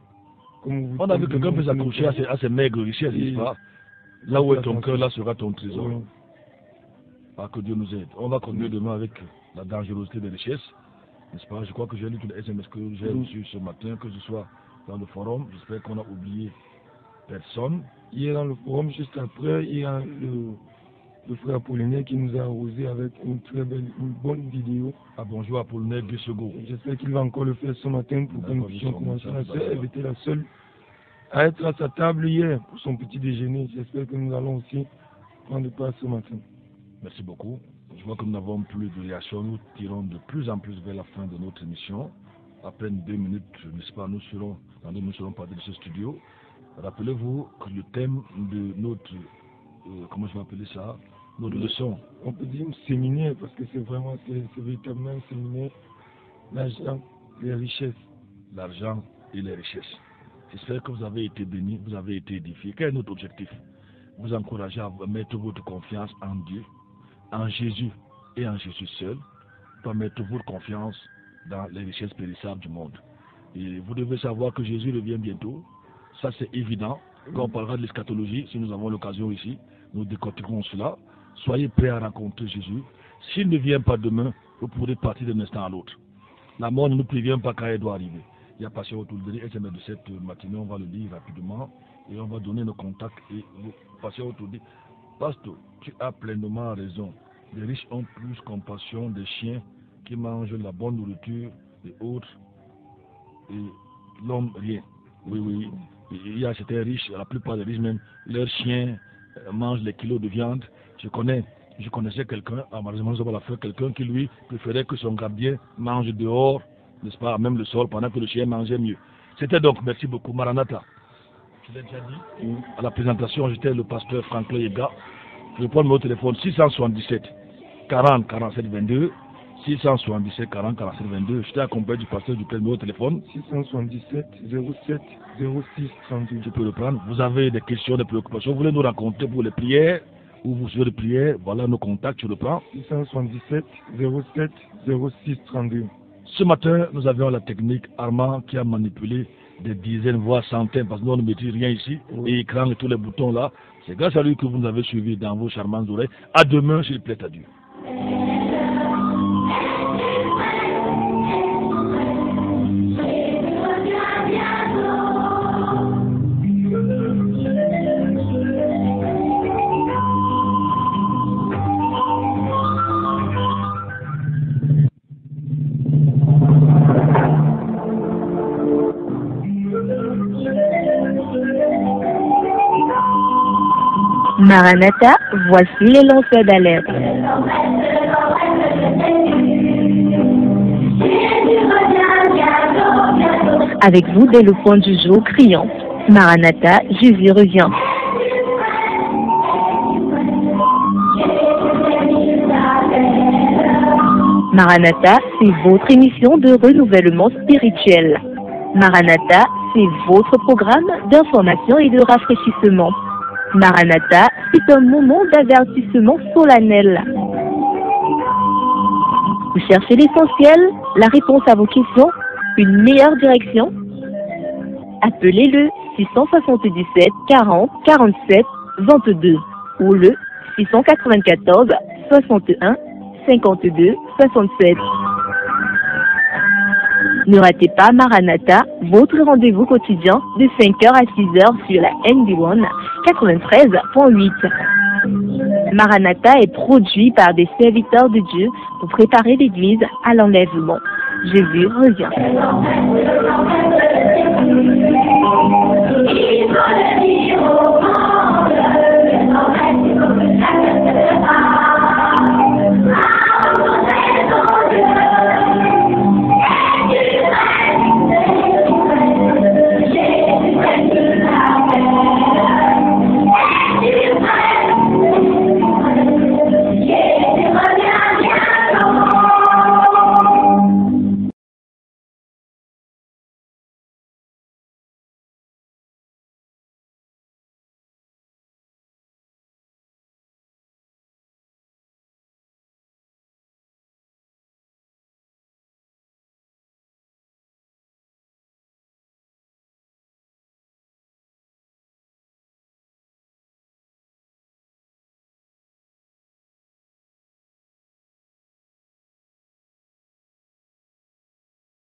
On a vu que quelqu'un peut s'accrocher à ses maigres richesses, n'est-ce pas? Là où est ton cœur, là sera ton trésor. Oui. Ah, que Dieu nous aide. On va continuer demain avec la dangerosité des richesses, n'est-ce pas? Je crois que j'ai lu tous les SMS que j'ai reçus ce matin, que ce soit dans le forum. J'espère qu'on a oublié personne. Hier dans le forum, juste après, il y a le frère Apollinaire qui nous a arrosé avec une bonne vidéo. Ah, bonjour Apollinaire Guessego. J'espère qu'il va encore le faire ce matin pour que nous puissions commencer. Elle était la seule à être à sa table hier pour son petit déjeuner. J'espère que nous allons aussi prendre part ce matin. Merci beaucoup. Je vois que nous n'avons plus de réaction. Nous tirons de plus en plus vers la fin de notre émission. À peine 2 minutes, n'est-ce pas, nous serons partis de ce studio. Rappelez-vous que le thème de notre, comment je vais appeler ça, notre leçon. On peut dire un séminaire, parce que c'est véritablement un séminaire, l'argent, les richesses. L'argent et les richesses. J'espère que vous avez été bénis, vous avez été édifiés. Quel est notre objectif? Vous encourager à mettre votre confiance en Dieu, en Jésus et en Jésus seul, pour mettre votre confiance dans les richesses périssables du monde. Et vous devez savoir que Jésus revient bientôt. Ça, c'est évident. Quand on parlera de l'eschatologie, si nous avons l'occasion ici, nous décortiquerons cela. Soyez prêts à rencontrer Jésus. S'il ne vient pas demain, vous pourrez partir d'un instant à l'autre. La mort ne nous prévient pas quand elle doit arriver. Il y a passé autour de SMS de cette matinée, on va le lire rapidement et on va donner nos contacts et vous passez autour de Pasteur, tu as pleinement raison. Les riches ont plus compassion des chiens qui mangent la bonne nourriture et autres, et l'homme rien. Oui, il y a certains riches, la plupart des riches même, leurs chiens mangent les kilos de viande. Je connaissais quelqu'un, malheureusement, je vais la faire, quelqu'un qui lui préférait que son gardien mange dehors, n'est-ce pas, même le sol, pendant que le chien mangeait mieux. C'était donc, merci beaucoup, Maranatha. Je l'ai déjà dit, à la présentation, j'étais le pasteur Franklin Yega. Je prends mon téléphone 677 40 47 22. 677 40 47 22. J'étais accompagné du pasteur du numéro de téléphone 677 07 06 32. Je peux le prendre. Vous avez des questions, des préoccupations, vous voulez nous rencontrer pour les prières ou vous suivez les prières, voilà nos contacts, je le prends. 677 07 06 32. Ce matin, nous avions la technique Armand qui a manipulé des dizaines, voire centaines, parce que nous ne maîtrisons rien ici, et écran et tous les boutons là. C'est grâce à lui que vous nous avez suivis dans vos charmantes oreilles. À demain, s'il plaît à Dieu. Maranatha, voici les lanceurs d'alerte. Avec vous dès le point du jour criant. Maranatha, Jésus revient. Maranatha, c'est votre émission de renouvellement spirituel. Maranatha, c'est votre programme d'information et de rafraîchissement. Maranatha, c'est un moment d'avertissement solennel. Vous cherchez l'essentiel, la réponse à vos questions, une meilleure direction? Appelez le 677 40 47 22 ou le 694 61 52 67. Ne ratez pas Maranatha, votre rendez-vous quotidien de 5h à 6h sur la NB1 93.8. Maranatha est produit par des serviteurs de Dieu pour préparer l'Église à l'enlèvement. Jésus revient.